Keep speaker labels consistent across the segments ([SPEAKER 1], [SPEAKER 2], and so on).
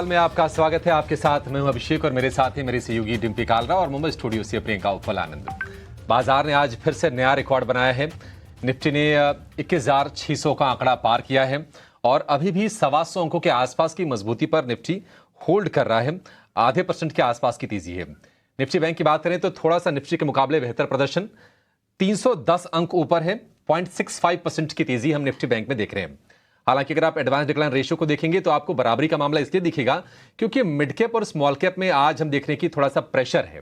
[SPEAKER 1] में आपका स्वागत है। आपके साथ मैं हूं अभिषेक और मेरे साथ ही मेरे सहयोगी डिम्पी कालरा और मुंबई स्टूडियो से प्रियंका उफल आनंद। बाजार ने आज फिर से नया रिकॉर्ड बनाया है। निफ्टी ने 21,600 का आंकड़ा पार किया है और अभी भी 125 अंकों के आसपास की मजबूती पर निफ्टी होल्ड कर रहा है। आधे % के आसपास की तेजी है। निफ्टी बैंक की बात करें तो थोड़ा सा निफ्टी के मुकाबले बेहतर प्रदर्शन, 310 अंक ऊपर है। 0.65% की तेजी हम निफ्टी बैंक में देख रहे हैं। हालांकि अगर आप एडवांस डिक्लाइन रेशियो को देखेंगे तो आपको बराबरी का मामला इसलिए दिखेगा क्योंकि मिड कैप और स्मॉल कैप में आज हम देख रहे हैं कि थोड़ा सा प्रेशर है।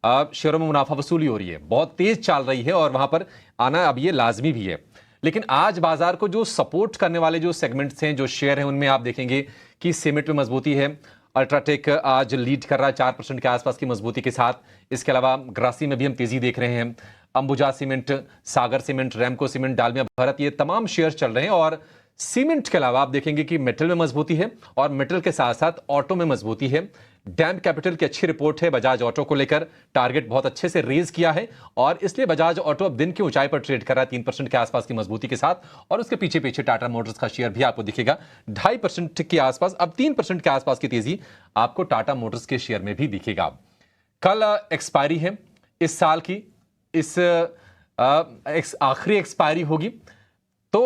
[SPEAKER 1] अब शेयरों में मुनाफा वसूली हो रही है, बहुत तेज चल रही है और वहां पर आना अब ये लाजमी भी है। लेकिन आज बाजार को जो सपोर्ट करने वाले जो सेगमेंट्स हैं, जो शेयर हैं, उनमें आप देखेंगे कि सीमेंट में मजबूती है। अल्ट्राटेक आज लीड कर रहा है 4% के आसपास की मजबूती के साथ। इसके अलावा ग्रासी में भी हम तेजी देख रहे हैं। अंबुजा सीमेंट, सागर सीमेंट, रैमको सीमेंट, डालमिया भारत, ये तमाम शेयर चल रहे हैं। और सीमेंट के अलावा आप देखेंगे कि मेटल में मजबूती है और मेटल के साथ साथ ऑटो में मजबूती है। डैम कैपिटल की अच्छी रिपोर्ट है बजाज ऑटो को लेकर, टारगेट बहुत अच्छे से रेज किया है और इसलिए बजाज ऑटो अब दिन की ऊंचाई पर ट्रेड कर रहा है 3% के आसपास की मजबूती के साथ। और उसके पीछे पीछे टाटा मोटर्स का शेयर भी आपको दिखेगा 2.5% के आसपास। अब 3% के आसपास की तेजी आपको टाटा मोटर्स के शेयर में भी दिखेगा। कल एक्सपायरी है इस साल की, इस आखिरी एक्सपायरी होगी, तो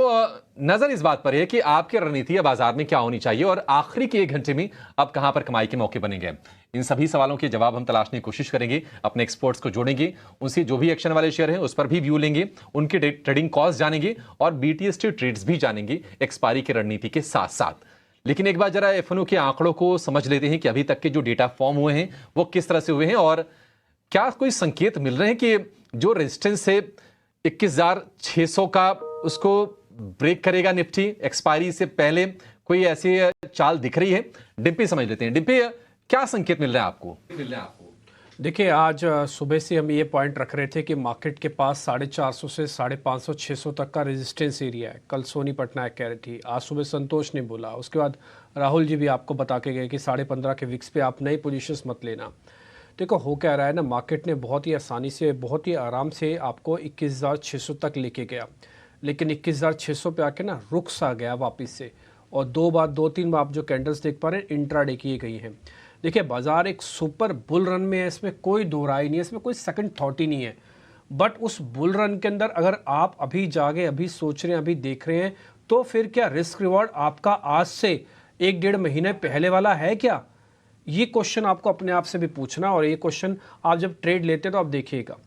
[SPEAKER 1] नजर इस बात पर है कि आपकी रणनीति या बाजार में क्या होनी चाहिए और आखिरी के 1 घंटे में अब कहां पर कमाई के मौके बनेंगे। इन सभी सवालों के जवाब हम तलाशने की कोशिश करेंगे, अपने एक्सपर्ट्स को जोड़ेंगे, उनसे जो भी एक्शन वाले शेयर हैं उस पर भी व्यू लेंगे, उनके ट्रेडिंग कॉस्ट जानेंगे और बीटीएसटी ट्रेड्स भी जानेंगे एक्सपायरी की रणनीति के साथ साथ। लेकिन एक बार जरा एफएनओ के आंकड़ों को समझ लेते हैं कि अभी तक के जो डेटा फॉर्म हुए हैं वो किस तरह से हुए हैं और क्या कोई संकेत मिल रहे हैं कि जो रेजिस्टेंस है 21,600 का, उसको ब्रेक करेगा निफ्टी एक्सपायरी से पहले। कोई ऐसी चाल दिख रही है? डिम्पी समझ लेते हैं। डिम्पी, क्या संकेत मिल रहा है आपको?
[SPEAKER 2] देखिए, आज सुबह से हम ये पॉइंट रख रहे थे कि मार्केट के पास 450 से 550 600 तक का रेजिस्टेंस एरिया है। कल सोनी पटनायक कह रही थी, आज सुबह संतोष ने बोला, उसके बाद राहुल जी भी आपको बता के गए कि 15.5 के विक्स पे आप नई पोजीशंस मत लेना। देखो हो क्या रहा है ना, मार्केट ने बहुत ही आसानी से, बहुत ही आराम से आपको 21,600 तक लेके गया, लेकिन 21,600 पे आके ना रुक सा गया वापस से। और 2-3 बार आप जो कैंडल्स देख पा रहे हैं इंट्राडे की गई हैं। देखिए, बाजार एक सुपर बुल रन में है, इसमें कोई दो राय नहीं है, इसमें कोई सेकंड थॉट ही नहीं है। बट उस बुल रन के अंदर अगर आप अभी जागे, अभी सोच रहे हैं, अभी देख रहे हैं, तो फिर क्या रिस्क रिवॉर्ड आपका आज से 1-1.5 महीने पहले वाला है क्या? ये क्वेश्चन आपको अपने आप से भी पूछना, और ये क्वेश्चन आप जब ट्रेड लेते हैं तो आप देखिएगा।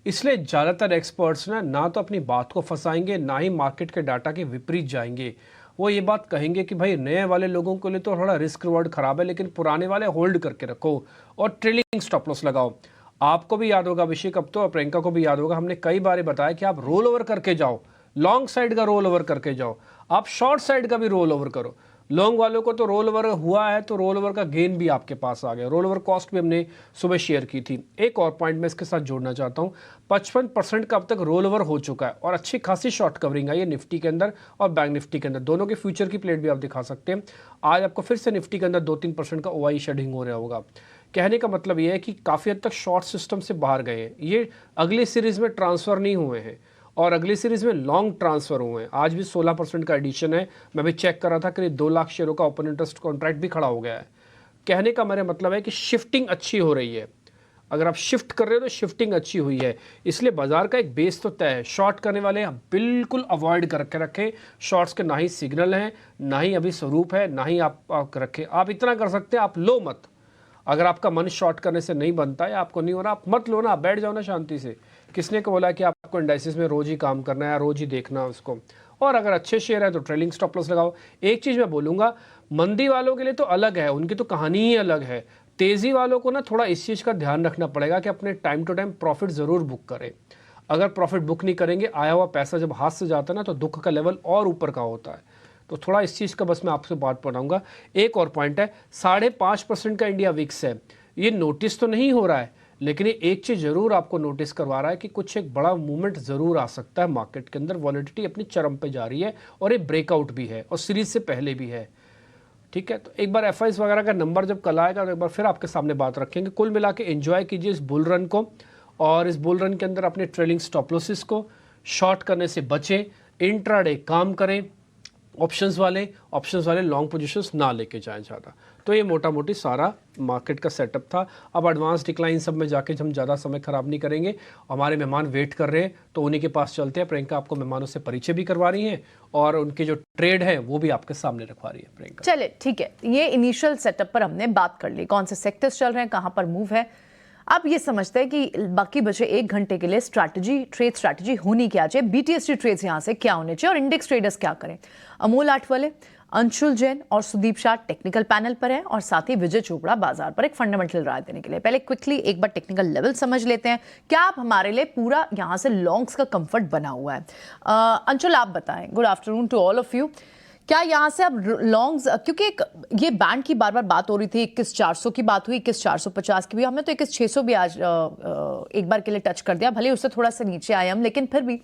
[SPEAKER 2] इसलिए ज़्यादातर एक्सपर्ट्स ना तो अपनी बात को फंसाएंगे, ना ही मार्केट के डाटा के विपरीत जाएंगे। वो ये बात कहेंगे कि भाई नए वाले लोगों के लिए तो थोड़ा रिस्क रिवॉर्ड खराब है, लेकिन पुराने वाले होल्ड करके रखो और ट्रेलिंग स्टॉप लॉस लगाओ। आपको भी याद होगा अभिषेक, अब तो प्रियंका को भी याद होगा, हमने कई बार बताया कि आप रोल ओवर करके जाओ, लॉन्ग साइड का रोल ओवर करके जाओ, आप शॉर्ट साइड का भी रोल ओवर करो। लॉन्ग वालों को तो रोल ओवर हुआ है तो रोल ओवर का गेन भी आपके पास आ गया। रोल ओवर कॉस्ट भी हमने सुबह शेयर की थी। एक और पॉइंट मैं इसके साथ जोड़ना चाहता हूँ, 55% का अब तक रोल ओवर हो चुका है और अच्छी खासी शॉर्ट कवरिंग है ये निफ्टी के अंदर और बैंक निफ्टी के अंदर। दोनों के फ्यूचर की प्लेट भी आप दिखा सकते हैं। आज आपको फिर से निफ्टी के अंदर 2-3% का ओआई शेडिंग हो रहा होगा। कहने का मतलब ये है कि काफ़ी हद तक शॉर्ट सिस्टम से बाहर गए हैं, ये अगली सीरीज में ट्रांसफ़र नहीं हुए हैं और अगली सीरीज में लॉन्ग ट्रांसफर हुए हैं। आज भी 16% का एडिशन है। मैं भी चेक कर रहा था कि 2 लाख शेयरों का ओपन इंटरेस्ट कॉन्ट्रैक्ट भी खड़ा हो गया है। कहने का मेरा मतलब है कि शिफ्टिंग अच्छी हो रही है। अगर आप शिफ्ट कर रहे हो तो शिफ्टिंग अच्छी हुई है। इसलिए बाजार का एक बेस तो तय है। शॉर्ट करने वाले आप बिल्कुल अवॉइड करके रखें। शॉर्ट्स के ना ही सिग्नल हैं, ना ही अभी स्वरूप है, ना ही आप रखें। आप इतना कर सकते हैं, आप लो मत। अगर आपका मन शॉर्ट करने से नहीं बनता है, आपको नहीं हो रहा, आप मत लो ना, आप बैठ जाओ ना शांति से। किसने को बोला कि आपको इंडाइसिस में रोज ही काम करना है या रोज ही देखना है उसको? और अगर अच्छे शेयर है तो ट्रेलिंग स्टॉप लॉस लगाओ। एक चीज़ मैं बोलूँगा, मंदी वालों के लिए तो अलग है, उनकी तो कहानी ही अलग है। तेज़ी वालों को ना थोड़ा इस चीज़ का ध्यान रखना पड़ेगा कि अपने टाइम टू टाइम प्रॉफिट ज़रूर बुक करें। अगर प्रॉफिट बुक नहीं करेंगे, आया हुआ पैसा जब हाथ से जाता है ना, तो दुख का लेवल और ऊपर का होता है। तो थोड़ा इस चीज़ का बस मैं आपसे बात पढ़ाऊँगा। एक और पॉइंट है, 5.5% का इंडिया विक्स है। ये नोटिस तो नहीं हो रहा है, लेकिन ये एक चीज़ ज़रूर आपको नोटिस करवा रहा है कि कुछ एक बड़ा मूवमेंट ज़रूर आ सकता है मार्केट के अंदर। वॉलेटिलिटी अपनी चरम पे जा रही है और ये ब्रेकआउट भी है और सीरीज से पहले भी है। ठीक है, तो एक बार एफआईज वगैरह का नंबर जब कल आएगा तो एक बार फिर आपके सामने बात रखेंगे। कुल मिला के एंजॉय कीजिए इस बुल रन को, और इस बुल रन के अंदर अपने ट्रेलिंग स्टॉप लॉसेस को शॉर्ट करने से बचें, इंट्राडे काम करें, ऑप्शंस वाले लॉन्ग पोजीशंस ना लेके जाएं ज़्यादा। तो ये मोटा मोटी सारा मार्केट का सेटअप था। अब एडवांस डिक्लाइन सब में जाके हम ज़्यादा समय ख़राब नहीं करेंगे। हमारे मेहमान वेट कर रहे हैं तो उन्हीं के पास चलते हैं। प्रियंका आपको मेहमानों से परिचय भी करवा रही हैं और उनके जो ट्रेड है वो भी आपके सामने रखवा रही है। प्रियंका
[SPEAKER 3] चले ठीक है, ये इनिशियल सेटअप पर हमने बात कर ली, कौन से सेक्टर्स चल रहे हैं, कहाँ पर मूव है। अब ये समझते हैं कि बाकी बचे 1 घंटे के लिए ट्रेड स्ट्रैटेजी होनी क्या चाहिए, बीटीएसटी ट्रेड्स यहाँ से क्या होने चाहिए और इंडेक्स ट्रेडर्स क्या करें। अमोल आठवले, अंशुल जैन और सुदीप शाह टेक्निकल पैनल पर है और साथ ही विजय चोपड़ा बाजार पर एक फंडामेंटल राय देने के लिए। पहले क्विकली एक बार टेक्निकल लेवल समझ लेते हैं। क्या आप हमारे लिए पूरा यहाँ से लॉन्ग्स का कंफर्ट बना हुआ है? अंशुल आप बताएं। Good afternoon to all of you. क्या यहाँ से अब लॉन्ग्स, क्योंकि ये बैंड की बार बार बात हो रही थी, 21,400 की बात हुई, 21,450 की भी, हमने तो 21,600 भी आज एक बार के लिए टच कर दिया, भले उससे थोड़ा सा नीचे आए हम, लेकिन फिर भी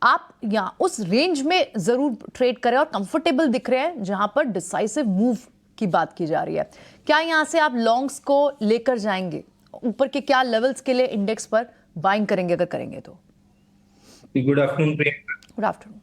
[SPEAKER 3] आप यहाँ उस रेंज में जरूर ट्रेड करें और कंफर्टेबल दिख रहे हैं जहां पर डिसाइसिव मूव की बात की जा रही है। क्या यहाँ से आप लॉन्ग्स को लेकर जाएंगे? ऊपर के क्या लेवल्स के लिए इंडेक्स पर बाइंग करेंगे अगर करेंगे तो?
[SPEAKER 4] Good afternoon Priyanka.
[SPEAKER 3] Good afternoon.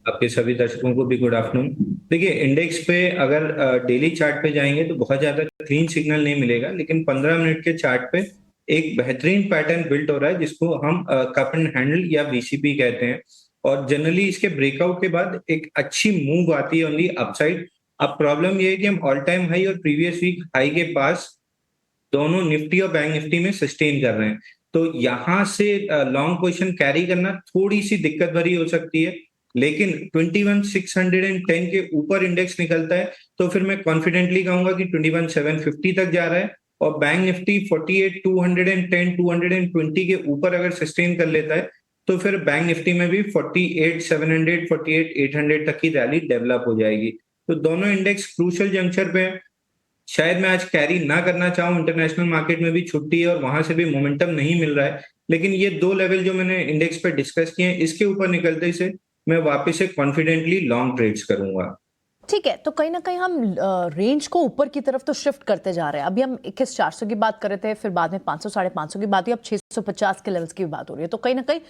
[SPEAKER 4] आपके सभी दर्शकों को भी गुड आफ्टरनून। देखिए, इंडेक्स पे अगर डेली चार्ट पे जाएंगे तो बहुत ज्यादा क्लीन सिग्नल नहीं मिलेगा, लेकिन 15 मिनट के चार्ट पे एक बेहतरीन पैटर्न बिल्ट हो रहा है जिसको हम कप एंड हैंडल या बीसीपी कहते हैं। और जनरली इसके ब्रेकआउट के बाद एक अच्छी मूव आती है ओनली अपसाइड। अब प्रॉब्लम ये है कि हम ऑल टाइम हाई और प्रीवियस वीक हाई के पास दोनों निफ्टी और बैंक निफ्टी में सस्टेन कर रहे हैं, तो यहां से लॉन्ग पोजीशन कैरी करना थोड़ी सी दिक्कत भरी हो सकती है। लेकिन 21,610 के ऊपर इंडेक्स निकलता है तो फिर मैं कॉन्फिडेंटली कहूंगा कि 21,750 तक जा रहा है। और बैंक निफ्टी 48,210 220 के ऊपर अगर सस्टेन कर लेता है तो फिर बैंक निफ्टी में भी 48,700 48,800 तक की रैली डेवलप हो जाएगी। तो दोनों इंडेक्स क्रूशियल जंक्शन पे है। शायद मैं आज कैरी ना करना चाहूं, इंटरनेशनल मार्केट में भी छुट्टी है और वहां से भी मोमेंटम नहीं मिल रहा है, लेकिन ये 2 लेवल जो मैंने इंडेक्स पे डिस्कस किए हैं, इसके ऊपर निकलते से मैं वापस से कॉन्फिडेंटली लॉन्ग ट्रेड्स करूंगा।
[SPEAKER 3] ठीक है, तो कहीं ना कहीं हम रेंज को ऊपर की तरफ तो शिफ्ट करते जा रहे हैं। अभी हम 21,400 की बात कर रहे थे, फिर बाद में 500 550 की बात हुई, अब 650 के लेवल्स की बात हो रही है। तो कहीं ना कहीं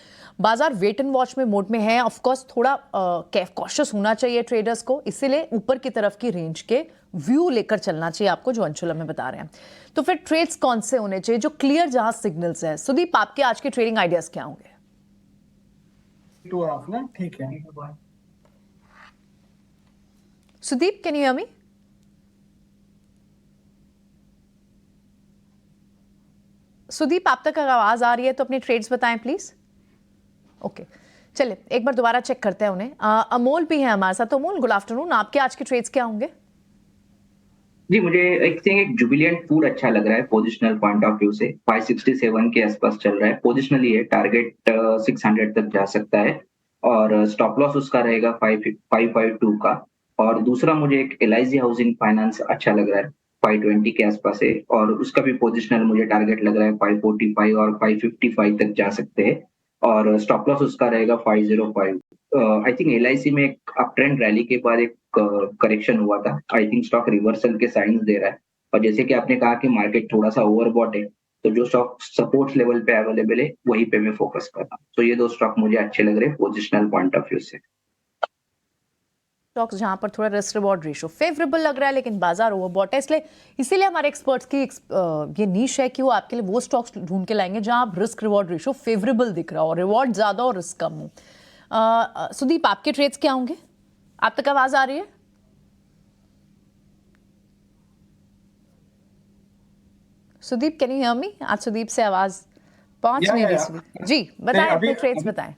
[SPEAKER 3] बाजार वेट एंड वॉच में मोड में है। ऑफ कोर्स थोड़ा कॉशियस होना चाहिए ट्रेडर्स को, इसीलिए ऊपर की तरफ की रेंज के व्यू लेकर चलना चाहिए आपको, जो अंशुल हमें बता रहे हैं। तो फिर ट्रेड्स कौन से होने चाहिए जो क्लियर जहां सिग्नल्स है? सुदीप, आपके आज के ट्रेडिंग आइडियाज क्या होंगे?
[SPEAKER 5] ठीक है।
[SPEAKER 3] Sudeep, can you hear me? Sudeep, आप तक आवाज आ रही है तो अपनी ट्रेड्स बताएं प्लीज। ओके, चलिए एक बार दोबारा चेक करते हैं उन्हें। अमोल भी है हमारे साथ। तो अमोल, गुड आफ्टरनून, आपके आज के ट्रेड्स क्या होंगे?
[SPEAKER 6] जी, मुझे एक जुबिलियंट फूड अच्छा लग रहा है पोजिशनल पॉइंट ऑफ व्यू से। 567 के आसपास चल रहा है, पोजिशनली है, टारगेट 600 तक जा सकता है और स्टॉप लॉस उसका रहेगा 552 का। और दूसरा मुझे एक LIC हाउसिंग फाइनेंस अच्छा लग रहा है, 520 के आसपास है और उसका भी पोजिशनल मुझे टारगेट लग रहा है 545 और 555 तक जा सकते हैं और स्टॉप लॉस उसका रहेगा 505। आई थिंक LIC में एक अप ट्रेंड रैली के बाद एक करेक्शन हुआ था, आई थिंक स्टॉक रिवर्सल के साइंस दे रहा है। और जैसे कि आपने कहा कि मार्केट थोड़ा सा ओवरबॉट है, तो जो स्टॉक सपोर्ट लेवल पे अवेलेबल है वहीं पे मैं फोकस कर रहा हूँ। तो ये 2 स्टॉक मुझे अच्छे लग रहे हैं पोजिशनल पॉइंट ऑफ व्यू से।
[SPEAKER 3] स्टॉक्स जहां पर थोड़ा रिस्क रिवॉर्ड रेशियो फेवरेबल लग रहा है लेकिन बाजार ओवरबॉट है, इसीलिए हमारे एक्सपर्ट्स की ये नीश है कि वो आपके लिए वो स्टॉक्स ढूंढ के लाएंगे जहां आप रिस्क रिवॉर्ड रेशियो फेवरेबल दिख रहा हो, रिवॉर्ड ज्यादा और रिस्क कम हो। सुदीप, आपके ट्रेड्स क्या होंगे? आप तक आवाज आ रही है? Sudeep, can you hear me? आज सुदीप से आवाज पहुंच नहीं रही। सुदीप जी, बताएं अपने ट्रेड्स बताएं।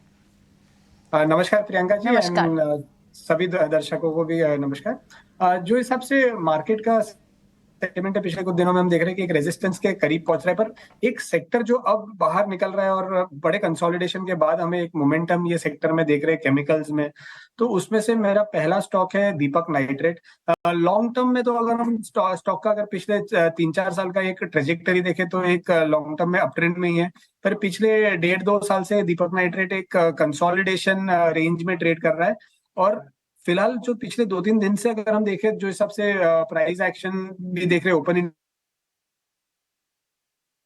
[SPEAKER 5] नमस्कार प्रियंका जी,
[SPEAKER 3] नमस्कार।
[SPEAKER 5] सभी दर्शकों को भी नमस्कार। जो हिसाब से मार्केट का सेंटिमेंट है पिछले कुछ दिनों में, हम देख रहे हैं कि एक रेजिस्टेंस के करीब पहुंच रहा है, पर एक सेक्टर जो अब बाहर निकल रहा है और बड़े कंसोलिडेशन के बाद हमें एक मोमेंटम ये सेक्टर में देख रहे हैं केमिकल्स में। तो उसमें से मेरा पहला स्टॉक है दीपक नाइट्रेट। लॉन्ग टर्म में तो अगर हम स्टॉक का अगर पिछले 3-4 साल का एक ट्रेजेक्टरी देखें तो एक लॉन्ग टर्म में अप ट्रेंड में ही है, पर पिछले 1.5-2 साल से दीपक नाइट्रेट एक कंसोलिडेशन रेंज में ट्रेड कर रहा है। और फिलहाल जो पिछले 2-3 दिन से अगर हम देखें, जो हिसाब से प्राइस एक्शन भी देख रहे हैं, ओपन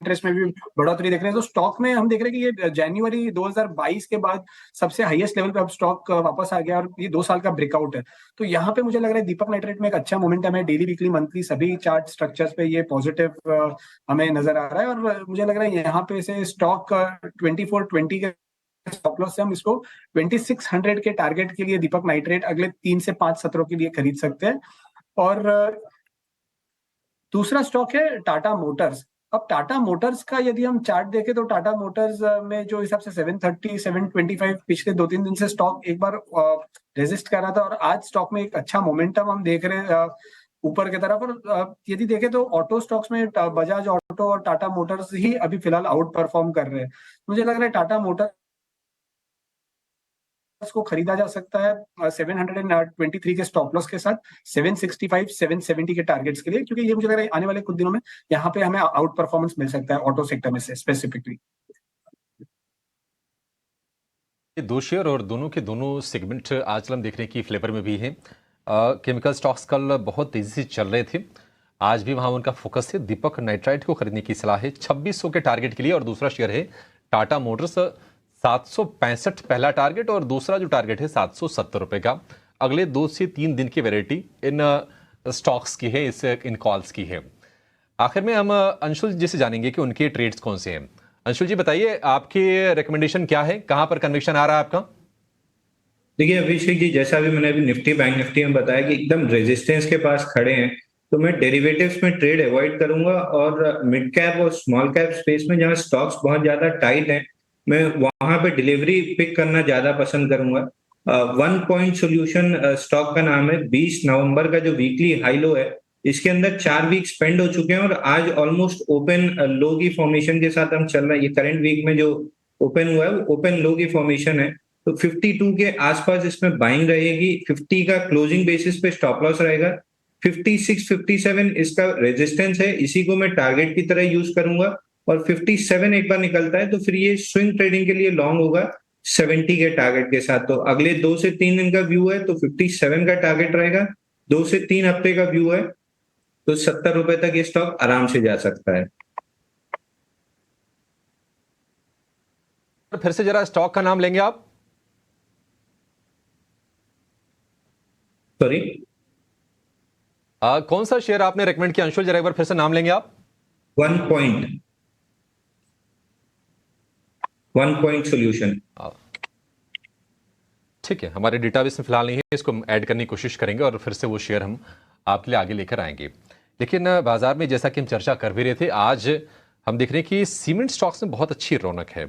[SPEAKER 5] इंटरेस्ट में भी बढ़ोतरी देख रहे हैं। तो स्टॉक में हम देख रहे हैं कि ये जनवरी 2022 के बाद सबसे हाईएस्ट लेवल पे अब स्टॉक वापस आ गया और ये 2 साल का ब्रेकआउट है। तो यहाँ पे मुझे लग रहा है दीपक नाइट्रेट में एक अच्छा मोमेंटम है। डेली, वीकली, मंथली सभी चार्ट स्ट्रक्चर्स पे ये पॉजिटिव हमें नजर आ रहा है और मुझे लग रहा है यहाँ पे से स्टॉक 2420 के स्टॉप लॉस से हम इसको 2600 के टारगेट के लिए दीपक नाइट्रेट अगले 3 से 5 सत्रों के लिए खरीद सकते हैं। और दूसरा स्टॉक है टाटा मोटर्स। अब टाटा मोटर्स का यदि हम चार्ट देखें तो टाटा मोटर्स में जो हिसाब से 730, 725 पिछले 2-3 दिन से स्टॉक एक बार रेजिस्ट कर रहा था और आज स्टॉक में एक अच्छा मोमेंटम हम देख रहे हैं ऊपर की तरफ। और यदि देखें तो ऑटो स्टॉक्स में बजाज ऑटो और टाटा मोटर्स ही अभी फिलहाल आउट परफॉर्म कर रहे हैं। मुझे लग रहा है टाटा मोटर्स को खरीदा जा सकता है 723 के स्टॉप लॉस के साथ 765, 770 के टारगेट्स के लिए, क्योंकि ये मुझे लग रहा है आने वाले कुछ दिनों में यहाँ पे हमें आउट परफॉर्मेंस मिल सकता है ऑटो सेक्टर में से स्पेसिफिकली।
[SPEAKER 1] ये दो शेयर और दोनों के दोनों सेगमेंट आज हम देख रहे हैं कि फ्लेवर में भी हैं। केमिकल स्टॉक्स कल बहुत तेजी से चल रहे थे, आज भी वहां उनका फोकस है। दीपक नाइट्राइट को खरीदने की सलाह है 2600 के टारगेट के लिए। और दूसरा शेयर है टाटा मोटर्स, 765 पहला टारगेट और दूसरा जो टारगेट है 770 रुपए का। अगले 2 से 3 दिन की वैरायटी इन स्टॉक्स की है, इन कॉल्स की है। आखिर में हम अंशुल जी से जानेंगे कि उनके ट्रेड्स कौन से हैं। अंशुल जी बताइए, आपकी रिकमेंडेशन क्या है, कहां पर कन्विक्शन आ रहा है आपका?
[SPEAKER 4] देखिए अभिषेक जी, जैसा अभी मैंने अभी निफ्टी बैंक निफ्टी में बताया कि एकदम रेजिस्टेंस के पास खड़े हैं, तो मैं डेरिवेटिव्स में ट्रेड अवॉइड करूंगा और मिड कैप और स्मॉल कैप स्पेस में जहां स्टॉक्स बहुत ज्यादा टाइट हैं, मैं वहां पे डिलीवरी पिक करना ज्यादा पसंद करूंगा। 1 पॉइंट सोल्यूशन स्टॉक का नाम है। 20 नवंबर का जो वीकली हाई लो है, इसके अंदर 4 वीक स्पेंड हो चुके हैं और आज ऑलमोस्ट ओपन लो की फॉर्मेशन के साथ हम चल रहे हैं। ये करंट वीक में जो ओपन हुआ है वो ओपन लो की फॉर्मेशन है, तो 52 के आसपास इसमें बाइंग रहेगी। 50 का क्लोजिंग बेसिस पे स्टॉप लॉस रहेगा। 56, 57 इसका रेजिस्टेंस है, इसी को मैं टारगेट की तरह यूज करूंगा। और 57 एक बार निकलता है तो फिर ये स्विंग ट्रेडिंग के लिए लॉन्ग होगा 70 के टारगेट के साथ। तो अगले 2 से 3 दिन का व्यू है तो 57 का टारगेट रहेगा। 2 से 3 हफ्ते का व्यू है तो 70 रुपए तक ये स्टॉक आराम से जा सकता है।
[SPEAKER 1] फिर से जरा स्टॉक का नाम लेंगे आप?
[SPEAKER 4] सॉरी,
[SPEAKER 1] कौन सा शेयर आपने रेकमेंड किया अंशुल, जरा एक बार फिर से नाम लेंगे आप?
[SPEAKER 4] 1 पॉइंट सोल्यूशन।
[SPEAKER 1] ठीक है, हमारे डेटाबेस में फिलहाल नहीं है, इसको हम ऐड करने की कोशिश करेंगे और फिर से वो शेयर हम आपके लिए आगे लेकर आएंगे। लेकिन बाजार में जैसा कि हम चर्चा कर भी रहे थे, आज हम देख रहे हैं कि सीमेंट स्टॉक्स में बहुत अच्छी रौनक है।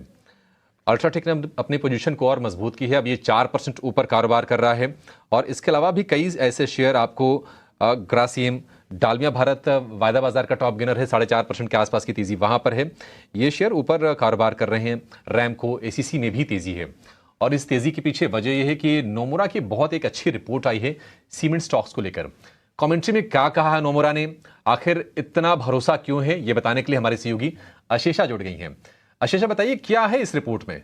[SPEAKER 1] अल्ट्राटेक ने अपनी पोजीशन को और मजबूत की है, अब ये 4% ऊपर कारोबार कर रहा है। और इसके अलावा भी कई ऐसे शेयर आपको, ग्रासिम, डालमिया भारत वायदा बाजार का टॉप गेनर है, 4.5% के आसपास की तेजी वहां पर है। ये शेयर ऊपर कारोबार कर रहे हैं। रैमको, एसीसी में भी तेजी है और इस तेजी के पीछे वजह यह है कि नोमुरा की बहुत एक अच्छी रिपोर्ट आई है सीमेंट स्टॉक्स को लेकर। कमेंट्री में क्या कहा है नोमुरा ने, आखिर इतना भरोसा क्यों है, ये बताने के लिए हमारे सहयोगी अशेषा जुड़ गई हैं। अशेषा बताइए क्या है इस रिपोर्ट में?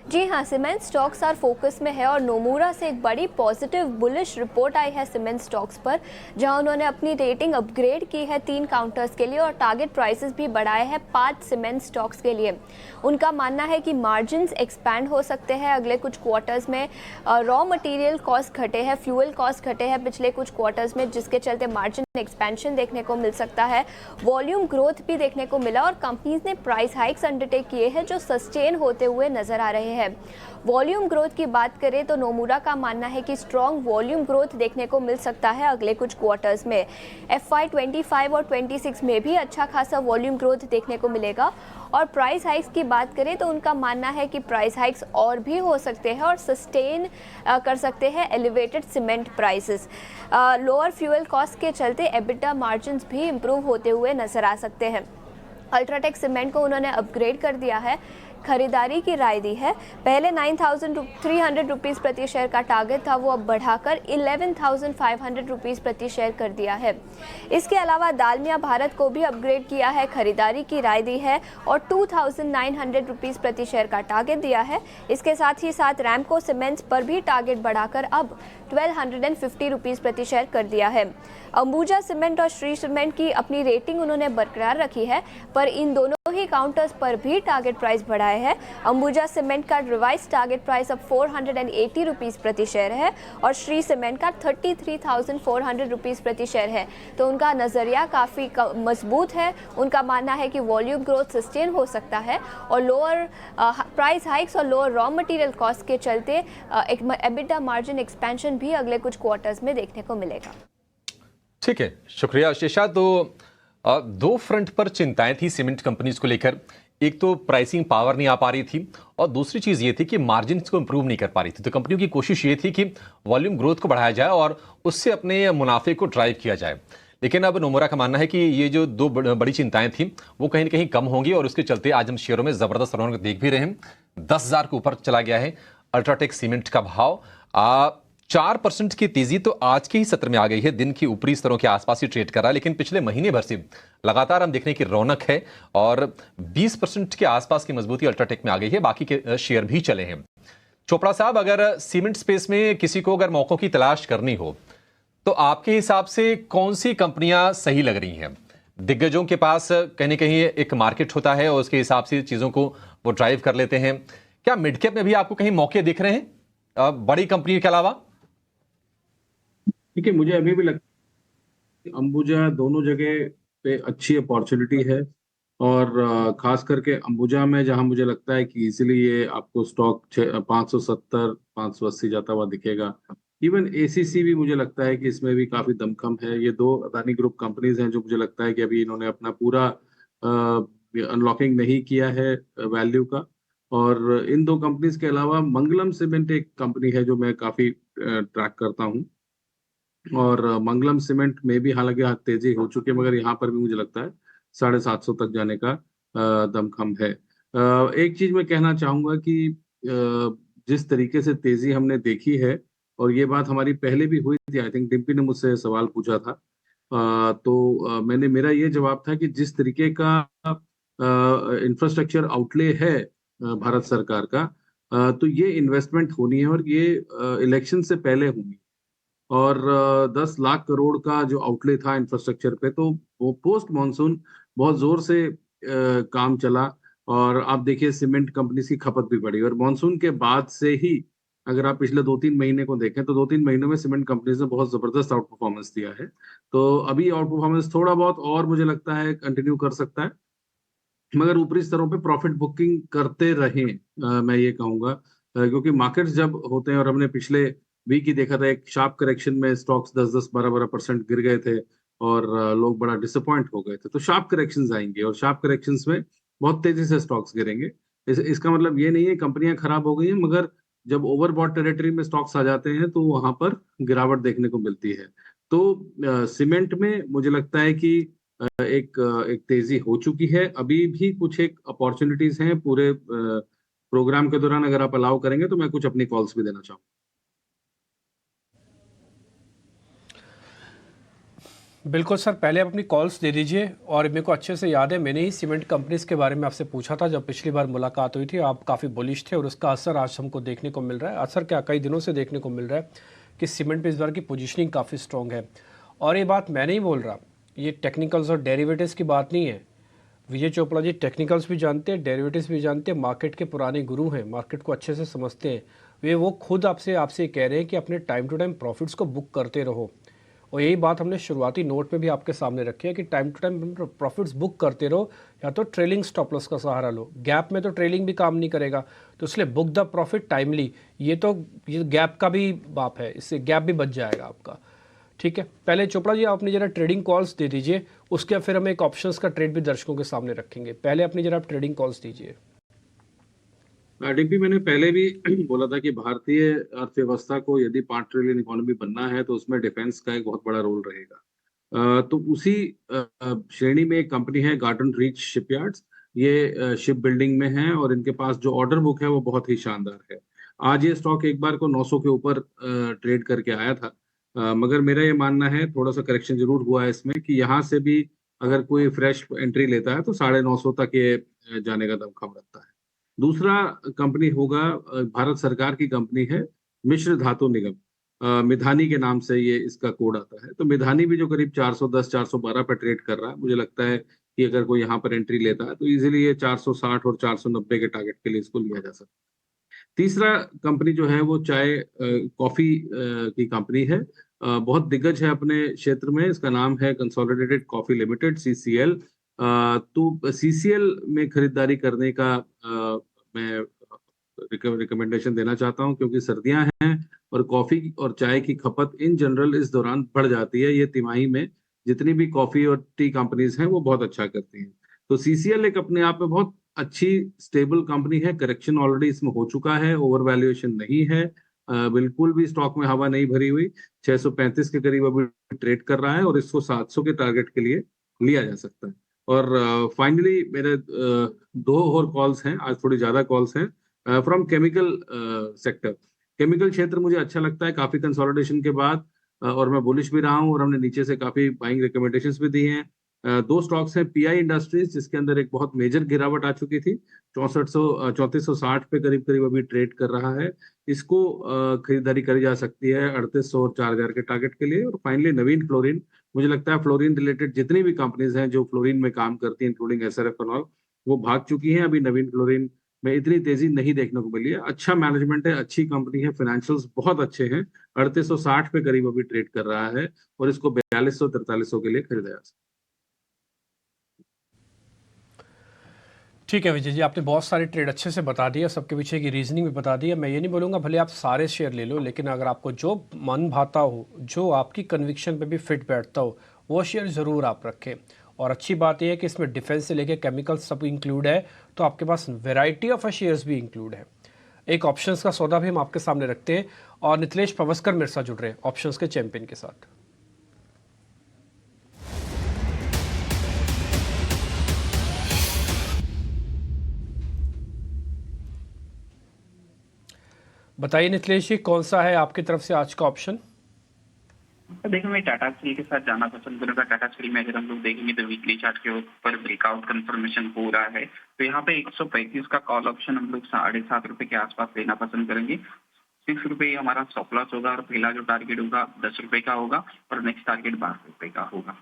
[SPEAKER 7] जी हाँ, सीमेंट स्टॉक्स आर फोकस में है और नोमुरा से एक बड़ी पॉजिटिव बुलिश रिपोर्ट आई है सीमेंट स्टॉक्स पर, जहां उन्होंने अपनी रेटिंग अपग्रेड की है 3 काउंटर्स के लिए और टारगेट प्राइसेस भी बढ़ाए हैं 5 सीमेंट स्टॉक्स के लिए। उनका मानना है कि मार्जिन्स एक्सपैंड हो सकते हैं अगले कुछ क्वार्टर्स में। रॉ मटेरियल कॉस्ट घटे हैं, फ्यूल कॉस्ट घटे हैं पिछले कुछ क्वार्टर्स में, जिसके चलते मार्जिन एक्सपेंशन देखने को मिल सकता है। वॉल्यूम ग्रोथ भी देखने को मिला और कंपनीज ने प्राइस हाइक्स अंडरटेक किए हैं जो सस्टेन होते हुए नजर आ रहे हैं। वॉल्यूम ग्रोथ की बात करें तो नोमुरा का मानना है कि स्ट्रॉन्ग वॉल्यूम ग्रोथ देखने को मिल सकता है अगले कुछ क्वार्टर्स में। FY 25 और 26 में भी अच्छा खासा वॉल्यूम ग्रोथ देखने को मिलेगा। और प्राइस हाइक्स की बात करें तो उनका मानना है कि प्राइस हाइक्स और भी हो सकते हैं और सस्टेन कर सकते हैं elevated cement prices. Lower fuel cost के चलते एबिटा मार्जिन्स भी इंप्रूव होते हुए नजर आ सकते हैं। अल्ट्राटेक सीमेंट को उन्होंने अपग्रेड कर दिया है खरीदारी की राय दी है। पहले 9,300 रुपीज़ प्रति शेयर का टारगेट था, वो अब बढ़ाकर 11,500 रुपीज़ प्रति शेयर कर दिया है। इसके अलावा दालमिया भारत को भी अपग्रेड किया है, खरीदारी की राय दी है और 2,900 रुपीज़ प्रति शेयर का टारगेट दिया है। इसके साथ ही साथ रैमको सीमेंट्स पर भी टारगेट बढ़ाकर अब 1,250 रुपीज़ प्रति शेयर कर दिया है। अंबुजा सीमेंट और श्री सीमेंट की अपनी रेटिंग उन्होंने बरकरार रखी है, पर इन दोनों ही काउंटर्स पर भी टारगेट प्राइस बढ़ाए है। अंबुजा सीमेंट का रिवाइज टारगेट प्राइस अब 480 रुपीज़ प्रति शेयर है और श्री सीमेंट का 33,400 रुपीज़ प्रति शेयर है। तो उनका नज़रिया काफ़ी मजबूत है। उनका मानना है कि वॉल्यूम ग्रोथ सस्टेन हो सकता है और लोअर प्राइस हाइक्स और लोअर रॉ मटेरियल कॉस्ट के चलते एक एबिटा मार्जिन एक्सपेंशन भी अगले कुछ क्वार्टर्स में देखने को मिलेगा।
[SPEAKER 1] ठीक है, शुक्रिया आशीषा। तो दो फ्रंट पर चिंताएं थी सीमेंट कंपनीज को लेकर। एक तो प्राइसिंग पावर नहीं आ पा रही थी और दूसरी चीज ये थी कि मार्जिन को इंप्रूव नहीं कर पा रही थी। तो कंपनियों की कोशिश ये थी कि वॉल्यूम ग्रोथ को बढ़ाया जाए और उससे अपने मुनाफे को ड्राइव किया जाए। लेकिन अब नोमुरा का मानना है कि ये जो दो बड़ी चिंताएं थी वो कहीं ना कहीं कम होंगी और उसके चलते आज हम शेयरों में जबरदस्त रौनक देख भी रहे हैं। 10,000 के ऊपर चला गया है अल्ट्राटेक सीमेंट का भाव। 4% की तेजी तो आज के ही सत्र में आ गई है। दिन की ऊपरी स्तरों के आसपास ही ट्रेड कर रहा है, लेकिन पिछले महीने भर से लगातार हम देखने की रौनक है और 20% के आसपास की मजबूती अल्ट्राटेक में आ गई है। बाकी के शेयर भी चले हैं। चोपड़ा साहब, अगर सीमेंट स्पेस में किसी को अगर मौकों की तलाश करनी हो तो आपके हिसाब से कौन सी कंपनियां सही लग रही हैं? दिग्गजों के पास कहीं ना कहीं एक मार्केट होता है और उसके हिसाब से चीजों को वो ड्राइव कर लेते हैं। क्या मिड कैप में भी आपको कहीं मौके दिख रहे हैं बड़ी कंपनी के अलावा?
[SPEAKER 8] ठीक है, मुझे अभी भी लगता है अंबुजा दोनों जगह पे अच्छी अपॉर्चुनिटी है और खास करके अंबुजा में जहां मुझे लगता है कि इजीली ये आपको स्टॉक 570 580 जाता हुआ दिखेगा। इवन एसीसी भी मुझे लगता है कि इसमें भी काफी दमखम है। ये दो अदानी ग्रुप कंपनीज हैं जो मुझे लगता है कि अभी इन्होंने अपना पूरा अनलॉकिंग नहीं किया है वैल्यू का। और इन दो कंपनीज के अलावा मंगलम सीमेंट एक कंपनी है जो मैं काफी ट्रैक करता हूँ और मंगलम सीमेंट में भी हालांकि तेजी हो चुकी है, मगर यहाँ पर भी मुझे लगता है 750 तक जाने का दमखम है। एक चीज मैं कहना चाहूंगा कि जिस तरीके से तेजी हमने देखी है, और ये बात हमारी पहले भी हुई थी, आई थिंक डिम्पी ने मुझसे सवाल पूछा था, मेरा ये जवाब था कि जिस तरीके का इंफ्रास्ट्रक्चर आउटले है भारत सरकार का, तो ये इन्वेस्टमेंट होनी है और ये इलेक्शन से पहले होनी। और 10 लाख करोड़ का जो आउटले था इंफ्रास्ट्रक्चर पे, तो वो पोस्ट मॉनसून बहुत जोर से काम चला और आप देखिए सीमेंट कंपनी की खपत भी बढ़ी। और मॉनसून के बाद से ही अगर आप पिछले 2-3 महीने को देखें तो 2-3 महीनों में सीमेंट कंपनीज ने बहुत जबरदस्त आउट परफॉर्मेंस दिया है। तो अभी आउट परफॉर्मेंस थोड़ा बहुत और मुझे लगता है कंटिन्यू कर सकता है, मगर ऊपरी स्तरों पे प्रॉफिट बुकिंग करते रहें, मैं ये कहूंगा, क्योंकि मार्केट्स जब होते हैं, और हमने पिछले वीक ही देखा था एक शार्प करेक्शन में स्टॉक्स 10-10, 12-12% गिर गए थे और लोग बड़ा डिसअपॉइंट हो गए थे। तो शार्प करेक्शंस आएंगे और शार्प करेक्शंस में बहुत तेजी से स्टॉक्स गिरेंगे। इसका मतलब ये नहीं है कंपनियां खराब हो गई हैं, मगर जब ओवरबॉट टेरिटरी में स्टॉक्स आ जाते हैं तो वहां पर गिरावट देखने को मिलती है। तो सीमेंट में मुझे लगता है कि एक तेजी हो चुकी है। अभी भी कुछ एक अपॉर्चुनिटीज हैं पूरे प्रोग्राम के दौरान, अगर आप अलाउ करेंगे तो मैं कुछ अपनी कॉल्स भी देना चाहूंगा।
[SPEAKER 2] बिल्कुल सर, पहले आप अपनी कॉल्स दे दीजिए। और मेरे को अच्छे से याद है, मैंने ही सीमेंट कंपनीज के बारे में आपसे पूछा था जब पिछली बार मुलाकात हुई थी। आप काफ़ी बुलिश थे और उसका असर आज हमको देखने को मिल रहा है। असर क्या, कई दिनों से देखने को मिल रहा है कि सीमेंट पे इस बार की पोजीशनिंग काफ़ी स्ट्रॉन्ग है। और ये बात मैं नहीं बोल रहा, ये टेक्निकल्स और डेरिवेटिव्स की बात नहीं है। विजय चोपड़ा जी टेक्निकल्स भी जानते हैं, डेरिवेटिव्स भी जानते हैं, मार्केट के पुराने गुरु हैं, मार्केट को अच्छे से समझते हैं। वो खुद आपसे कह रहे हैं कि अपने टाइम टू टाइम प्रॉफिट्स को बुक करते रहो। और यही बात हमने शुरुआती नोट पे भी आपके सामने रखी है कि time to time profits book करते रहो, या तो ट्रेलिंग स्टॉप लॉस का सहारा लो। गैप में तो ट्रेलिंग भी काम नहीं करेगा, तो इसलिए बुक द प्रॉफिट टाइमली। ये गैप का भी बाप है, इससे गैप भी बच जाएगा आपका। ठीक है, पहले चोपड़ा जी आप अपनी जरा ट्रेडिंग कॉल्स दे दीजिए, उसके फिर हम एक ऑप्शंस का ट्रेड भी दर्शकों के सामने रखेंगे। पहले अपनी जरा आप ट्रेडिंग कॉल्स दीजिए।
[SPEAKER 8] डिम्पी, मैंने पहले भी बोला था कि भारतीय अर्थव्यवस्था को यदि 5 ट्रिलियन इकोनॉमी बनना है तो उसमें डिफेंस का एक बहुत बड़ा रोल रहेगा। तो उसी श्रेणी में एक कंपनी है गार्डन रीच शिपयार्ड्स, ये शिप बिल्डिंग में हैं और इनके पास जो ऑर्डर बुक है वो बहुत ही शानदार है। आज ये स्टॉक एक बार को 900 के ऊपर ट्रेड करके आया था, मगर मेरा ये मानना है थोड़ा सा करेक्शन जरूर हुआ है इसमें कि यहाँ से भी अगर कोई फ्रेश एंट्री लेता है तो 950 तक ये जाने का दमखम रखता है। दूसरा कंपनी होगा, भारत सरकार की कंपनी है मिश्र धातु निगम, मिधानी के नाम से ये इसका कोड आता है। तो मिधानी भी जो करीब 410-412 पे ट्रेड कर रहा है, मुझे लगता है कि अगर कोई यहाँ पर एंट्री लेता है तो इजीली ये 460 और 490 के टारगेट के लिए इसको लिया जा सकता है। तीसरा कंपनी जो है वो चाय कॉफी की कंपनी है, बहुत दिग्गज है अपने क्षेत्र में। इसका नाम है कंसोलिडेटेड कॉफी लिमिटेड, CCL। तो CCL में खरीदारी करने का मैं रिकमेंडेशन देना चाहता हूं, क्योंकि सर्दियां हैं और कॉफी और चाय की खपत इन जनरल इस दौरान बढ़ जाती है। ये तिमाही में जितनी भी कॉफी और टी कंपनीज हैं वो बहुत अच्छा करती हैं। तो CCL एक अपने आप में बहुत अच्छी स्टेबल कंपनी है। करेक्शन ऑलरेडी इसमें हो चुका है, ओवर वैल्यूएशन नहीं है, बिल्कुल भी स्टॉक में हवा नहीं भरी हुई। 635 के करीब अभी ट्रेड कर रहा है और इसको 700 के टारगेट के लिए लिया जा सकता है। और फाइनली मेरे दो और कॉल्स हैं, आज थोड़ी ज्यादा कॉल्स हैं फ्रॉम केमिकल सेक्टर। केमिकल क्षेत्र मुझे अच्छा लगता है काफी कंसोलिडेशन के बाद, और मैं बुलिश भी रहा हूं और हमने नीचे से काफी बाइंग रिकमेंडेशंस भी दी हैं। दो स्टॉक्स हैं, PI इंडस्ट्रीज जिसके अंदर एक बहुत मेजर गिरावट आ चुकी थी, 3460 पे करीब करीब अभी ट्रेड कर रहा है। इसको खरीदारी करी जा सकती है 3800 और 4000 के टारगेट के लिए। और फाइनली नवीन फ्लोरिन, मुझे लगता है फ्लोरिन रिलेटेड जितनी भी कंपनीज हैं जो फ्लोरिन में काम करती हैं इंक्लूडिंग SRF और ऑल, वो भाग चुकी हैं। अभी नवीन फ्लोरिन में इतनी तेजी नहीं देखने को मिली है। अच्छा मैनेजमेंट है, अच्छी कंपनी है, फाइनेंशियल्स बहुत अच्छे हैं। 3860 पे करीब अभी ट्रेड कर रहा है और इसको 4200-4300 के लिए खरीदा जा सकता है।
[SPEAKER 2] ठीक है विजय जी, आपने बहुत सारे ट्रेड अच्छे से बता दिया, सबके पीछे की रीजनिंग भी बता दी है। मैं ये नहीं बोलूँगा भले आप सारे शेयर ले लो, लेकिन अगर आपको जो मन भाता हो, जो आपकी कन्विक्शन पे भी फिट बैठता हो, वो शेयर ज़रूर आप रखें। और अच्छी बात यह है कि इसमें डिफेंस से लेकर केमिकल सब इंक्लूड है, तो आपके पास वैरायटी ऑफ शेयर्स भी इंक्लूड है। एक ऑप्शंस का सौदा भी हम आपके सामने रखते हैं और नितलेश पवस्कर मेरे साथ जुड़ रहे हैं ऑप्शंस के चैंपियन के साथ। बताइए नितलेश जी, कौन सा है आपकी तरफ से आज का ऑप्शन?
[SPEAKER 9] देखिए, मैं टाटा स्टील के साथ जाना पसंद करूंगा। टाटा स्टील में अगर हम लोग देखेंगे तो वीकली चार्ट के ऊपर ब्रेकआउट कंफर्मेशन हो रहा है, तो यहाँ पे 135 का कॉल ऑप्शन हम लोग 7.5 रुपए के आसपास लेना पसंद करेंगे। 6 रुपए हमारा स्टॉप लॉस होगा और पहला जो टारगेट होगा 10 रुपए का होगा और नेक्स्ट टारगेट 12 रुपए का होगा।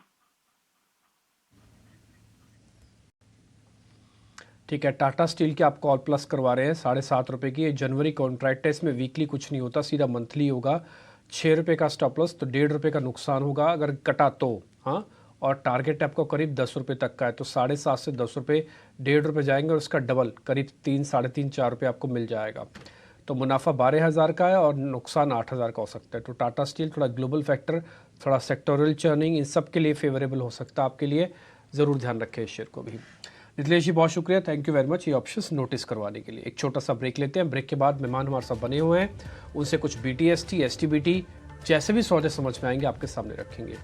[SPEAKER 2] ठीक है, टाटा स्टील के आप कॉल प्लस करवा रहे हैं 7.5 रुपये की। ये जनवरी कॉन्ट्रैक्ट है, इसमें वीकली कुछ नहीं होता, सीधा मंथली होगा। 6 रुपये का स्टॉप लॉस, तो 1.5 रुपये का नुकसान होगा अगर कटा तो, हाँ। और टारगेट आपको करीब 10 रुपये तक का है, तो 7.5 से 10 रुपये 1.5 रुपये जाएंगे और उसका डबल करीब 3, 3.5, 4 रुपये आपको मिल जाएगा। तो मुनाफा 12,000 का है और नुकसान 8,000 का हो सकता है। तो टाटा स्टील थोड़ा ग्लोबल फैक्टर, थोड़ा सेक्टोरल चर्निंग, इन सब के लिए फेवरेबल हो सकता है आपके लिए। ज़रूर ध्यान रखें इस शेयर को भी। नितलेश जी बहुत शुक्रिया, थैंक यू वेरी मच ये ऑप्शंस नोटिस करवाने के लिए। एक छोटा सा ब्रेक लेते हैं, ब्रेक के बाद मेहमान हमारे साथ बने हुए हैं, उनसे कुछ BTST, STBT जैसे भी सौदे समझ में आएंगे आपके सामने रखेंगे।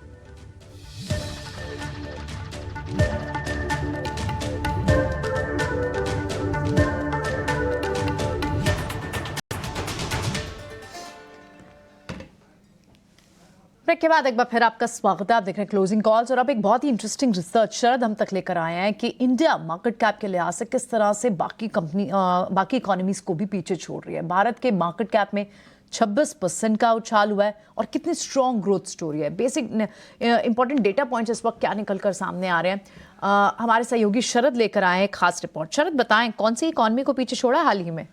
[SPEAKER 3] ब्रेक के बाद एक बार फिर आपका स्वागत है। आप देख रहे हैं क्लोजिंग कॉल्स और अब एक बहुत ही इंटरेस्टिंग रिसर्च शरद हम तक लेकर आए हैं कि इंडिया मार्केट कैप के लिहाज से किस तरह से बाकी इकोनॉमीज को भी पीछे छोड़ रही है। भारत के मार्केट कैप में 26% का उछाल हुआ है और कितनी स्ट्रॉन्ग ग्रोथ स्टोरी है। बेसिक इंपॉर्टेंट डेटा पॉइंट्स इस वक्त क्या निकल कर सामने आ रहे हैं, हमारे सहयोगी शरद लेकर आए हैं खास रिपोर्ट। शरद बताएं, कौन सी इकोनॉमी को पीछे छोड़ा हाल ही में?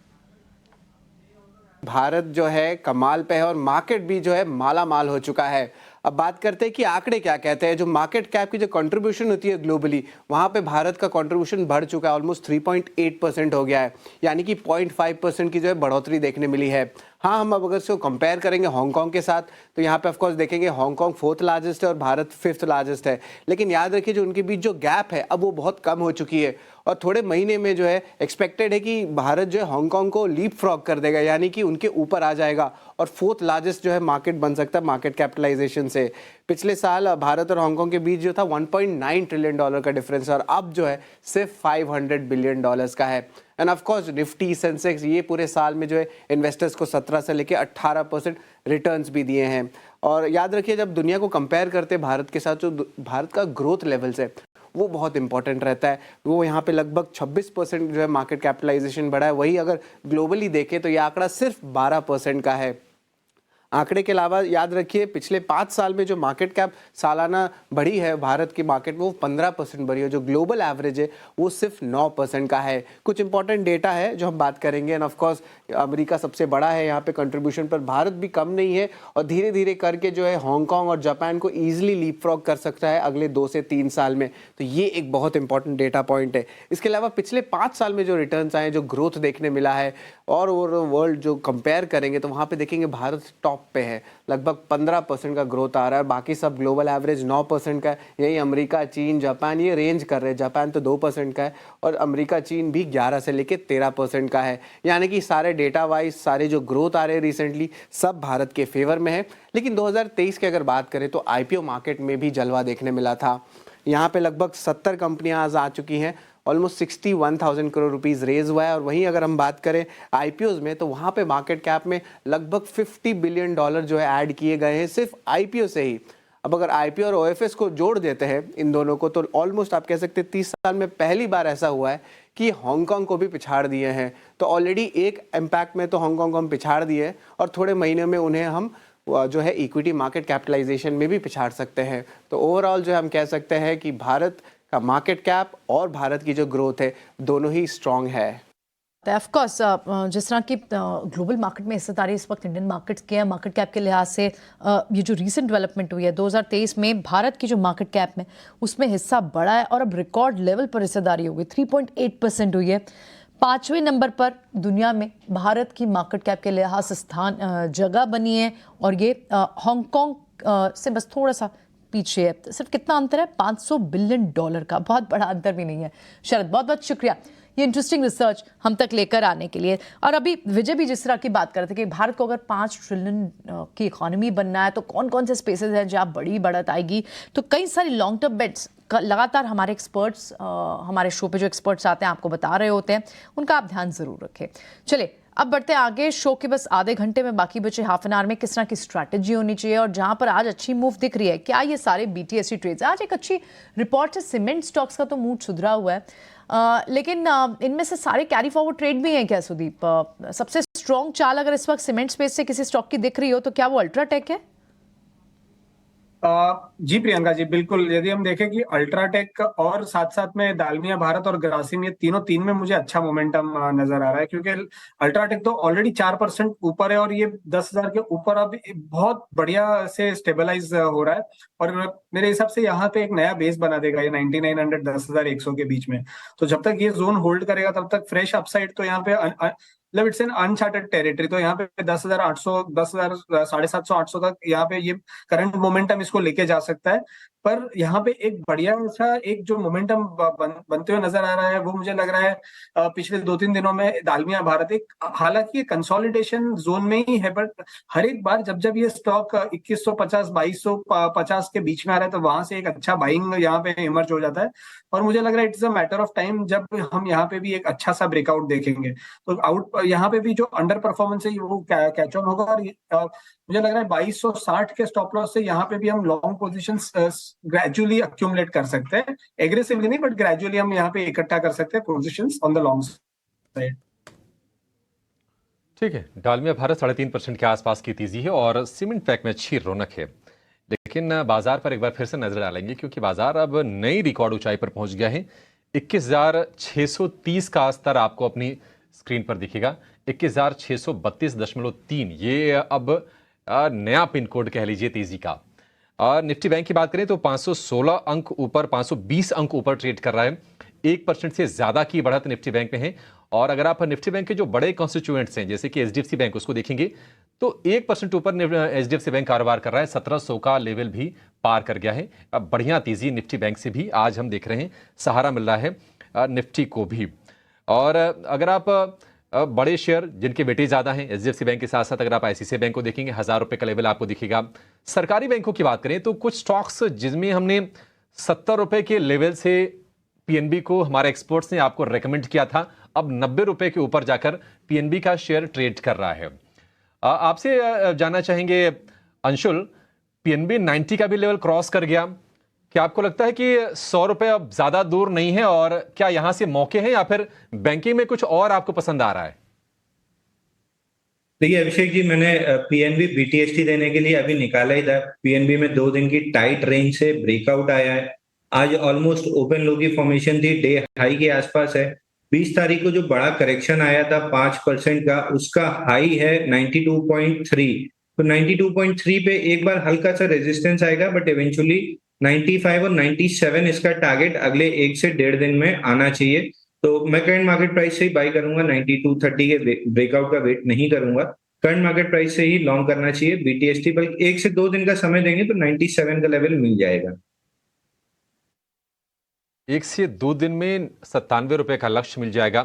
[SPEAKER 10] भारत जो है कमाल पे है और मार्केट भी जो है माला माल हो चुका है। अब बात करते हैं कि आंकड़े क्या कहते हैं। जो मार्केट कैप की जो कंट्रीब्यूशन होती है ग्लोबली, वहाँ पे भारत का कंट्रीब्यूशन बढ़ चुका है, ऑलमोस्ट 3.8% हो गया है, यानी कि 0.5% की जो है बढ़ोतरी देखने मिली है। हाँ, हम अब अगर इसको कंपेयर करेंगे हांगकांग के साथ तो यहाँ पे ऑफ कोर्स देखेंगे हांगकांग 4th लार्जेस्ट है और भारत 5th लार्जेस्ट है, लेकिन याद रखिए जो उनके बीच जो गैप है अब वो बहुत कम हो चुकी है और थोड़े महीने में जो है एक्सपेक्टेड है कि भारत जो है हांगकांग को लीप फ्रॉग कर देगा, यानी कि उनके ऊपर आ जाएगा और 4th लार्जेस्ट जो है मार्केट बन सकता है मार्केट कैपिटलाइजेशन से। पिछले साल भारत और हांगकांग के बीच जो था $1.9 ट्रिलियन का डिफरेंस और अब जो है सिर्फ $500 बिलियन का है। End of course Nifty Sensex ये पूरे साल में जो है इन्वेस्टर्स को 17 से लेके 18% रिटर्न्स भी दिए हैं। और याद रखिए जब दुनिया को कंपेयर करते हैं भारत के साथ, जो भारत का ग्रोथ लेवल्स है वो बहुत इंपॉर्टेंट रहता है। वो यहाँ पे लगभग 26% जो है मार्केट कैपिटलाइजेशन बढ़ा है, वही अगर ग्लोबली देखें तो ये आंकड़ा सिर्फ 12% का है। आंकड़े के अलावा याद रखिए पिछले 5 साल में जो मार्केट कैप सालाना बढ़ी है भारत की मार्केट में वो 15% बढ़ी है, जो ग्लोबल एवरेज है वो सिर्फ 9% का है। कुछ इंपॉर्टेंट डेटा है जो हम बात करेंगे एंड ऑफ कोर्स अमेरिका सबसे बड़ा है यहाँ पे कंट्रीब्यूशन पर, भारत भी कम नहीं है और धीरे धीरे करके जो है हांगकांग और जापान को ईजिली लीपफ्रॉग कर सकता है अगले 2 से 3 साल में। तो ये एक बहुत इंपॉर्टेंट डेटा पॉइंट है। इसके अलावा पिछले 5 साल में जो रिटर्न्स आए, जो ग्रोथ देखने मिला है और ओवरऑल वर्ल्ड जो कंपेयर करेंगे तो वहाँ पे देखेंगे भारत टॉप पे है, लगभग 15% का ग्रोथ आ रहा है, बाकी सब ग्लोबल एवरेज 9% का है। यही अमेरिका, चीन, जापान ये रेंज कर रहे हैं, जापान तो 2% का है और अमेरिका, चीन भी 11 से लेके 13% का है। यानी कि सारे डेटा वाइज सारे जो ग्रोथ आ रहे हैं रिसेंटली सब भारत के फेवर में है। लेकिन 2023 की अगर बात करें तो आईपीओ मार्केट में भी जलवा देखने मिला था। यहाँ पे लगभग 70 कंपनियां आज आ चुकी हैं, ऑलमोस्ट 61,000 करोड़ रुपीस रेज हुआ है। और वहीं अगर हम बात करें आईपीओज में तो वहाँ पे मार्केट कैप में लगभग $50 बिलियन जो है ऐड किए गए हैं सिर्फ आईपीओ से ही। अब अगर आईपीओ और ओएफएस को जोड़ देते हैं इन दोनों को तो ऑलमोस्ट आप कह सकते हैं 30 साल में पहली बार ऐसा हुआ है कि हांगकांग को भी पिछाड़ दिए हैं। तो ऑलरेडी एक इम्पैक्ट में तो हांगकांग को हम पिछाड़ दिए और थोड़े महीने में उन्हें हम जो है इक्विटी मार्केट कैपिटलाइजेशन में भी पिछाड़ सकते हैं। तो ओवरऑल जो हम कह सकते हैं कि भारत का मार्केट कैप और भारत की जो ग्रोथ है दोनों ही स्ट्रांग है।
[SPEAKER 3] ऑफ कोर्स जिस तरह की ग्लोबल मार्केट में हिस्सेदारी इस वक्त इंडियन मार्केट्स के मार्केट कैप के लिहाज से ये जो रीसेंट डेवलपमेंट हुई है 2023 में भारत की जो मार्केट कैप में उसमें हिस्सा बढ़ा है और अब रिकॉर्ड लेवल पर हिस्सेदारी हो गई, 3.8% हुई है। 5वें नंबर पर दुनिया में भारत की मार्केट कैप के लिहाज से जगह बनी है और ये हांगकांग से बस थोड़ा सा पीछे है। सिर्फ कितना अंतर है? $500 बिलियन का, बहुत बड़ा अंतर भी नहीं है। शरद बहुत बहुत शुक्रिया ये इंटरेस्टिंग रिसर्च हम तक लेकर आने के लिए। और अभी विजय भी जिस तरह की बात कर रहे थे कि भारत को अगर 5 ट्रिलियन की इकोनॉमी बनना है तो कौन कौन से स्पेसेस हैं जहाँ बड़ी बढ़त आएगी, तो कई सारी लॉन्ग टर्म बेट्स लगातार हमारे एक्सपर्ट्स हमारे शो पे जो एक्सपर्ट्स आते हैं आपको बता रहे होते हैं, उनका आप ध्यान ज़रूर रखें। चलिए अब बढ़ते हैं आगे। शो के बस आधे घंटे में बाकी बचे हाफ एन आवर में किस तरह की स्ट्रैटेजी होनी चाहिए और जहां पर आज अच्छी मूव दिख रही है, क्या ये सारे बीटीएससी ट्रेड्स? आज एक अच्छी रिपोर्ट है, सीमेंट स्टॉक्स का तो मूड सुधरा हुआ है, लेकिन इनमें से सारे कैरी फॉरवर्ड ट्रेड भी हैं क्या सुदीप? सबसे स्ट्रॉन्ग चाल अगर इस वक्त सीमेंट स्पेस से किसी स्टॉक की दिख रही हो तो क्या वो अल्ट्राटेक है?
[SPEAKER 5] जी प्रियंका जी, बिल्कुल। यदि हम देखें कि अल्ट्राटेक और साथ साथ में दालमिया भारत और ग्रासिम, ये तीन में मुझे अच्छा मोमेंटम नजर आ रहा है, क्योंकि अल्ट्राटेक तो ऑलरेडी 4% ऊपर है और ये 10,000 के ऊपर अब बहुत बढ़िया से स्टेबलाइज हो रहा है और मेरे हिसाब से यहाँ पे एक नया बेस बना देगा ये 9900 10,100 के बीच में। तो जब तक ये जोन होल्ड करेगा तब तक फ्रेश अपसाइड तो यहाँ पे मतलब इट्स एन अनचार्टेड टेरिटरी। तो यहाँ पे 10,800 10,000 750 800 तक यहाँ पे ये करंट मोमेंटम इसको लेके जा सकता है। पर यहाँ पे एक बढ़िया सा एक जो मोमेंटम बनते हुए नजर आ रहा है वो मुझे लग रहा है पिछले 2-3 दिनों में दालमिया भारत एक, हालांकि ये कंसोलिडेशन जोन में ही है, बट हर एक बार जब ये स्टॉक 2150 2250 के बीच में आ रहा है तो वहां से एक अच्छा बाइंग यहाँ पे इमर्ज हो जाता है और मुझे लग रहा है it's a matter of time जब हम यहाँ पे भी एक अच्छा सा ब्रेकआउट देखेंगे। तो आउट यहाँ पे भी जो अंडर परफॉर्मेंस है वो कैच ऑन होगा और मुझे लग रहा है 2260 के स्टॉप लॉस से यहाँ पे भी हम लॉन्ग पोजीशंस ग्रेजुअली अक्यूमुलेट कर सकते हैं, एग्रेसिवली नहीं बट ग्रेजुअली हम यहाँ पे इकट्ठा कर सकते हैं positions on the long side.
[SPEAKER 1] ठीक है, डालमिया भारत 3.5% के आसपास की तेजी है और सीमेंट पैक में अच्छी रौनक है, लेकिन बाजार पर एक बार फिर से नजर डालेंगे क्योंकि बाजार अब नई रिकॉर्ड ऊंचाई पर पहुंच गया है। 21,630 का स्तर आपको अपनी स्क्रीन पर दिखेगा, 21,632.3, ये अब नया पिन कोड कह लीजिए तेजी का। निफ्टी बैंक की बात करें तो 516 अंक ऊपर, 520 अंक ऊपर ट्रेड कर रहा है, 1% से ज्यादा की बढ़त निफ्टी बैंक में है। और अगर आप निफ्टी बैंक के जो बड़े कॉन्स्टिट्यूएंट्स हैं जैसे कि एचडीएफसी बैंक उसको देखेंगे तो 1% ऊपर एचडीएफसी बैंक कारोबार कर रहा है, 1700 का लेवल भी पार कर गया है। अब बढ़िया तेजी निफ्टी बैंक से भी आज हम देख रहे हैं, सहारा मिल रहा है निफ्टी को भी। और अगर आप बड़े शेयर जिनके वेटेज ज्यादा हैं एचडीएफसी बैंक के साथ साथ अगर आप आईसीआईसीआई बैंक को देखेंगे 1000 रुपए का लेवल आपको दिखेगा। सरकारी बैंकों की बात करें तो कुछ स्टॉक्स जिसमें हमने 70 रुपए के लेवल से पीएनबी को हमारे एक्सपर्ट्स ने आपको रेकमेंड किया था, अब 90 रुपए के ऊपर जाकर पीएनबी का शेयर ट्रेड कर रहा है। आपसे जानना चाहेंगे अंशुल, पीएनबी 90 का भी लेवल क्रॉस कर गया, क्या आपको लगता है कि 100 रुपए अब ज्यादा दूर नहीं है और क्या यहां से मौके हैं या फिर बैंकिंग में कुछ और आपको पसंद आ रहा है?
[SPEAKER 4] देखिए अभिषेक जी, मैंने पीएनबी बीटीएसटी देने के लिए अभी निकाला ही था। पीएनबी में 2 दिन की टाइट रेंज से ब्रेकआउट आया है। आज ऑलमोस्ट ओपन लो की फॉर्मेशन थी, डे हाई के आसपास है। 20 तारीख को जो बड़ा करेक्शन आया था 5% का, उसका हाई है 92.3। तो 92.3 पे एक बार हल्का सा रेजिस्टेंस आएगा, बट इवेंचुअली 95 और 97 इसका टारगेट अगले 1 से 1.5 दिन में आना चाहिए। तो मैं करंट मार्केट प्राइस से ही बाई करूंगा, 92.30 के ब्रेकआउट का वेट नहीं करूंगा। करंट मार्केट प्राइस से ही लॉन्ग करना चाहिए बीटीएसटी, बल्कि 1 से 2 दिन का समय देंगे तो 97 का लेवल मिल जाएगा।
[SPEAKER 1] 1 से 2 दिन में 97 रुपए का लक्ष्य मिल जाएगा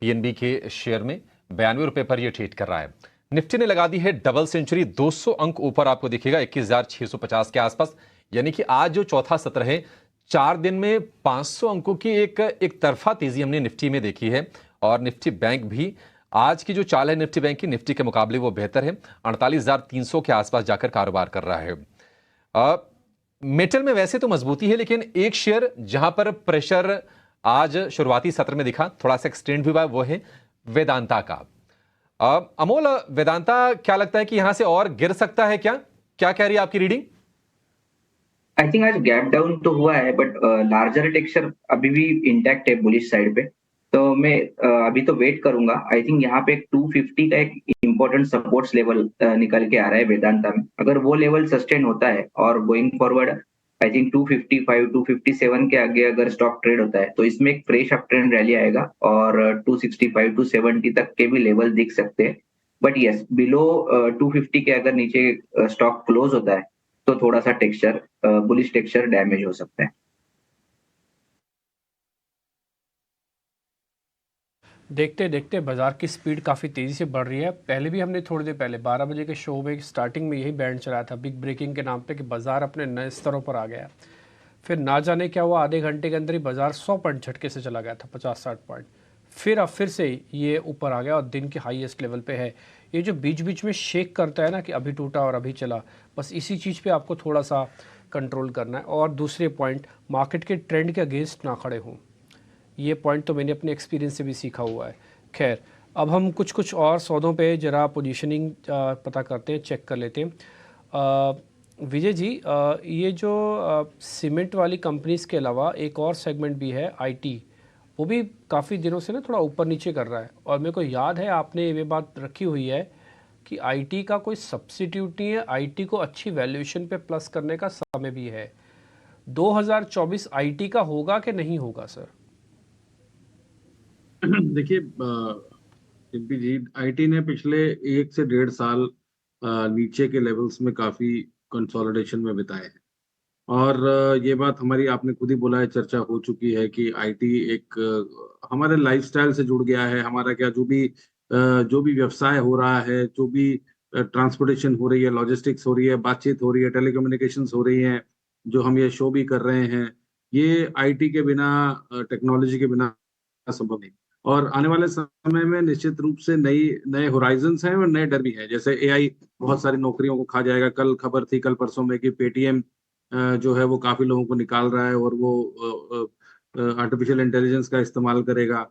[SPEAKER 1] पीएनबी के शेयर में। 92 रुपए पर यह ट्रेड कर रहा है। निफ्टी ने लगा दी है डबल सेंचुरी, 200 अंक ऊपर आपको दिखेगा 21,650 के आसपास। यानी कि आज जो चौथा सत्र है 4 दिन में 500 अंकों की एक तरफा तेजी हमने निफ्टी में देखी है। और निफ्टी बैंक भी आज की जो चाल है निफ्टी बैंक की निफ्टी के मुकाबले वो बेहतर है, 48,300 के आसपास जाकर कारोबार कर रहा है। मेटल में वैसे तो मजबूती है, लेकिन एक शेयर जहां पर प्रेशर आज शुरुआती सत्र में दिखा, थोड़ा सा एक्सटेंड भी हुआ, वो है वेदांता का। अमोल, वेदांता क्या लगता है कि यहां से और गिर सकता है क्या? क्या कह रही है आपकी रीडिंग?
[SPEAKER 6] आई थिंक आज गैप डाउन तो हुआ है, बट लार्जर टेक्सचर अभी भी इंटैक्ट है बुलिश साइड पे। तो मैं अभी तो वेट करूंगा। आई थिंक यहाँ पे 250 का एक इम्पोर्टेंट सपोर्ट्स लेवल निकल के आ रहा है वेदांता में। अगर वो लेवल सस्टेन होता है और गोइंग फॉरवर्ड आई थिंक 255 257 के आगे अगर स्टॉक ट्रेड होता है तो इसमें एक फ्रेश अप ट्रेंड रैली आएगा और 265 270 तक के भी लेवल दिख सकते हैं। बट यस, बिलो 250 के अगर नीचे स्टॉक क्लोज होता है तो थोड़ा सा टेक्सचर बुलिश टेक्सचर डैमेज हो सकता है।
[SPEAKER 2] देखते देखते बाजार की स्पीड काफ़ी तेज़ी से बढ़ रही है। पहले भी हमने थोड़ी देर पहले 12 बजे के शो में स्टार्टिंग में यही बैंड चलाया था बिग ब्रेकिंग के नाम पे कि बाजार अपने नए स्तरों पर आ गया। फिर ना जाने क्या हुआ, आधे घंटे के अंदर ही बाजार 100 पॉइंट झटके से चला गया था, 50-60 पॉइंट। फिर अब फिर से ये ऊपर आ गया और दिन के हाईएस्ट लेवल पे है। ये जो बीच बीच में शेक करता है ना कि अभी टूटा और अभी चला, बस इसी चीज़ पे आपको थोड़ा सा कंट्रोल करना है। और दूसरे पॉइंट, मार्केट के ट्रेंड के अगेंस्ट ना खड़े हों। ये पॉइंट तो मैंने अपने एक्सपीरियंस से भी सीखा हुआ है। खैर, अब हम कुछ और सौदों पे जरा पोजीशनिंग पता करते हैं, चेक कर लेते हैं। विजय जी, ये जो सीमेंट वाली कंपनीज़ के अलावा एक और सेगमेंट भी है आईटी, वो भी काफ़ी दिनों से ना थोड़ा ऊपर नीचे कर रहा है। और मेरे को याद है आपने ये बात रखी हुई है कि आईटी का कोई सब्स्टिट्यूट नहीं है, आईटी को अच्छी वैल्यूएशन पे प्लस करने का समय भी है। 2024 आईटी का होगा कि नहीं होगा सर?
[SPEAKER 8] देखिए जी, आईटी ने पिछले 1 से 1.5 साल नीचे के लेवल्स में काफी कंसोलिडेशन में बिताए हैं। और ये बात हमारी, आपने खुद ही बोला है, चर्चा हो चुकी है कि आईटी एक हमारे लाइफस्टाइल से जुड़ गया है। हमारा क्या जो भी व्यवसाय हो रहा है, जो भी ट्रांसपोर्टेशन हो रही है, लॉजिस्टिक्स हो रही है, बातचीत हो रही है, टेलीकम्युनिकेशंस हो रही हैं, जो हम ये शो भी कर रहे हैं, ये आईटी के बिना, टेक्नोलॉजी के बिना संभव नहीं। और आने वाले समय में निश्चित रूप से नए होराइजन्स हैं और नए डर भी हैं। जैसे एआई बहुत सारी नौकरियों को खा जाएगा। कल खबर थी, कल परसों में, कि पेटीएम जो है वो काफी लोगों को निकाल रहा है और वो आर्टिफिशियल इंटेलिजेंस का इस्तेमाल करेगा।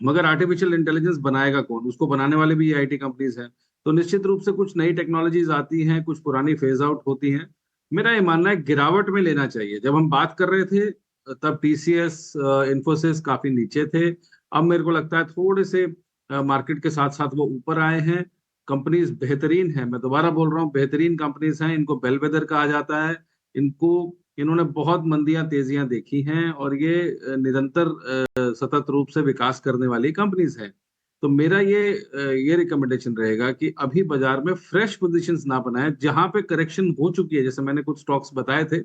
[SPEAKER 8] मगर आर्टिफिशियल इंटेलिजेंस बनाएगा कौन? उसको बनाने वाले भी आईटी कंपनीज हैं। तो निश्चित रूप से कुछ नई टेक्नोलॉजीज आती हैं, कुछ पुरानी फेज आउट होती हैं। मेरा ये मानना है गिरावट में लेना चाहिए। जब हम बात कर रहे थे तब टीसीएस, इन्फोसिस काफी नीचे थे। अब मेरे को लगता है थोड़े से मार्केट के साथ साथ वो ऊपर आए हैं। कंपनीज बेहतरीन हैं, मैं दोबारा बोल रहा हूँ, बेहतरीन कंपनीज हैं। इनको बेलवेदर कहा जाता है। इनको इन्होंने बहुत मंदियां तेजियां देखी हैं और ये निरंतर सतत रूप से विकास करने वाली कंपनीज हैं। तो मेरा ये रिकमेंडेशन रहेगा कि अभी बाजार में फ्रेश पोजीशंस ना बनाएं। जहां पे करेक्शन हो चुकी है, जैसे मैंने कुछ स्टॉक्स बताए थे,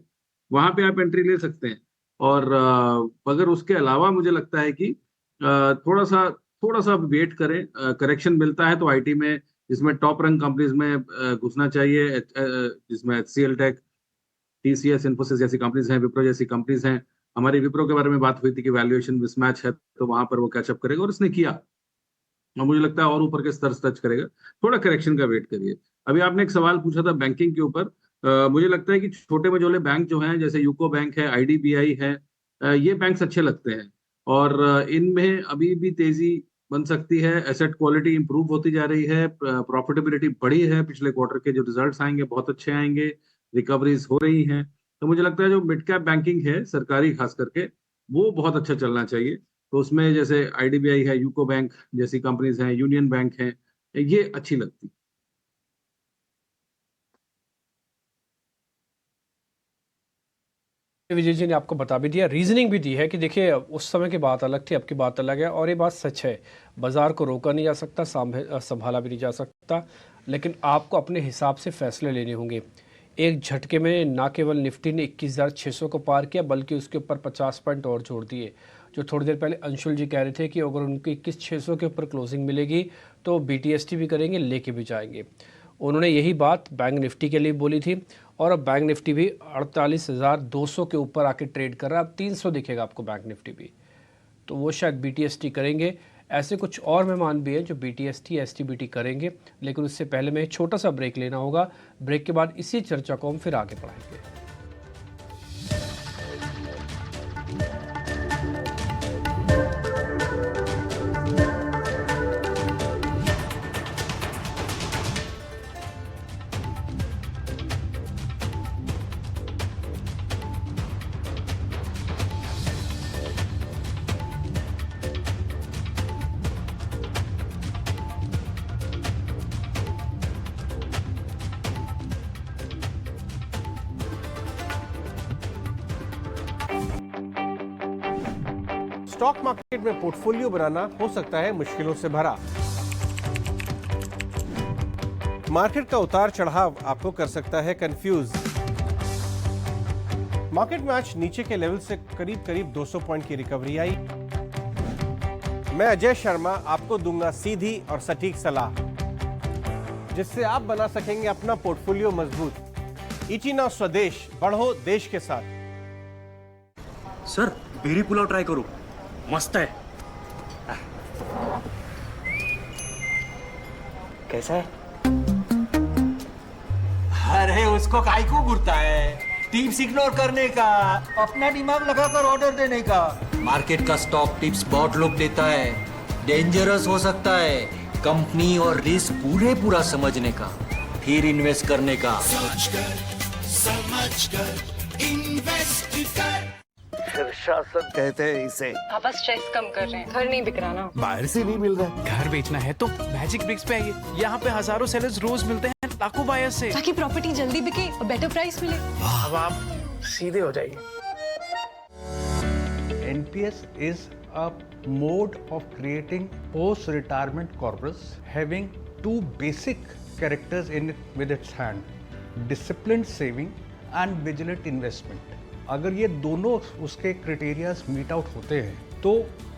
[SPEAKER 8] वहां पे आप एंट्री ले सकते हैं। और अगर उसके अलावा मुझे लगता है कि थोड़ा सा वेट करें, करेक्शन मिलता है तो आईटी में, जिसमें टॉप रैंक कंपनीज में घुसना चाहिए, जिसमें HCL टेक, TCS, इन्फोसिस जैसी कंपनीज हैं, विप्रो जैसी कंपनीज हैं। हमारी विप्रो के बारे में बात हुई थी कि वैल्यूएशन मिसमैच है, तो वहां पर वो कैचअप करेगा और इसने किया, और मुझे लगता है और ऊपर के स्तर टच करेगा। थोड़ा करेक्शन का वेट करिए। अभी आपने एक सवाल पूछा था बैंकिंग के ऊपर। मुझे लगता है कि छोटे मझोले बैंक जो हैं, जैसे यूको बैंक है, IDBI है, ये बैंक्स अच्छे लगते हैं और इनमें अभी भी तेजी बन सकती है। एसेट क्वालिटी इंप्रूव होती जा रही है, प्रॉफिटेबिलिटी बढ़ी है, पिछले क्वार्टर के जो रिजल्ट्स आएंगे बहुत अच्छे आएंगे, रिकवरीज हो रही हैं। तो मुझे लगता है जो मिड कैप बैंकिंग है, सरकारी खास करके, वो बहुत अच्छा चलना चाहिए। तो उसमें जैसे IDBI है, यूको बैंक जैसी कंपनीज हैं, यूनियन बैंक है, ये अच्छी लगती।
[SPEAKER 2] विजय जी ने आपको बता भी दिया, रीजनिंग भी दी है कि देखिए उस समय की बात अलग थी, अब की बात अलग है, और ये बात सच है। बाजार को रोका नहीं जा सकता, संभाला भी नहीं जा सकता, लेकिन आपको अपने हिसाब से फैसले लेने होंगे। एक झटके में ना केवल निफ्टी ने 21,600 को पार किया, बल्कि उसके ऊपर 50 पॉइंट और जोड़ दिए। जो थोड़ी देर पहले अंशुल जी कह रहे थे कि अगर उनको 21,600 के ऊपर क्लोजिंग मिलेगी तो BTST भी करेंगे, लेके भी जाएंगे। उन्होंने यही बात बैंक निफ्टी के लिए बोली थी, और अब बैंक निफ्टी भी 48,200 के ऊपर आके ट्रेड कर रहा है। अब 300 दिखेगा आपको बैंक निफ्टी भी, तो वो शायद BTST करेंगे। ऐसे कुछ और मेहमान भी हैं जो BTST STBT करेंगे, लेकिन उससे पहले में छोटा सा ब्रेक लेना होगा। ब्रेक के बाद इसी चर्चा को हम फिर आगे बढ़ाएंगे।
[SPEAKER 10] स्टॉक मार्केट में पोर्टफोलियो बनाना हो सकता है मुश्किलों से भरा। मार्केट का उतार चढ़ाव आपको कर सकता है कंफ्यूज। मार्केट में आज नीचे के लेवल से करीब 200 पॉइंट की रिकवरी आई। मैं अजय शर्मा आपको दूंगा सीधी और सटीक सलाह, जिससे आप बना सकेंगे अपना पोर्टफोलियो मजबूत। इचिना स्वदेश, बढ़ो देश के साथ।
[SPEAKER 11] सर, बेरी पुलाव ट्राई करो, मस्त है। कैसा है?
[SPEAKER 12] अरे उसको काहे को घूरता है? टिप्स इग्नोर करने का, अपना दिमाग लगाकर ऑर्डर देने का। मार्केट का स्टॉक टिप्स बहुत लोग देता है, डेंजरस हो सकता है। कंपनी और रिस्क पूरा समझने का, फिर इन्वेस्ट करने का। समझ कर इन्वेस्ट कर।
[SPEAKER 13] शीर्षासन कहते हैं इसे।
[SPEAKER 14] पापा स्ट्रेस कम कर रहे हैं, घर नहीं बिक रहा ना।
[SPEAKER 13] बाहर से नहीं मिल रहा।
[SPEAKER 15] घर बेचना है तो मैजिक ब्रिक्स पे आइए, यहाँ पे हजारों सेलर्स रोज मिलते हैं लाखों बायर्स से,
[SPEAKER 14] ताकि प्रॉपर्टी जल्दी बिके और बेटर प्राइस मिले।
[SPEAKER 15] अब आप सीधे हो जाइए।
[SPEAKER 16] NPS is a mode of creating post-retirement corpus having two basic characters in it with its hand: disciplined saving and vigilant investment. अगर ये दोनों उसके क्राइटेरियाज मीट आउट होते हैं तो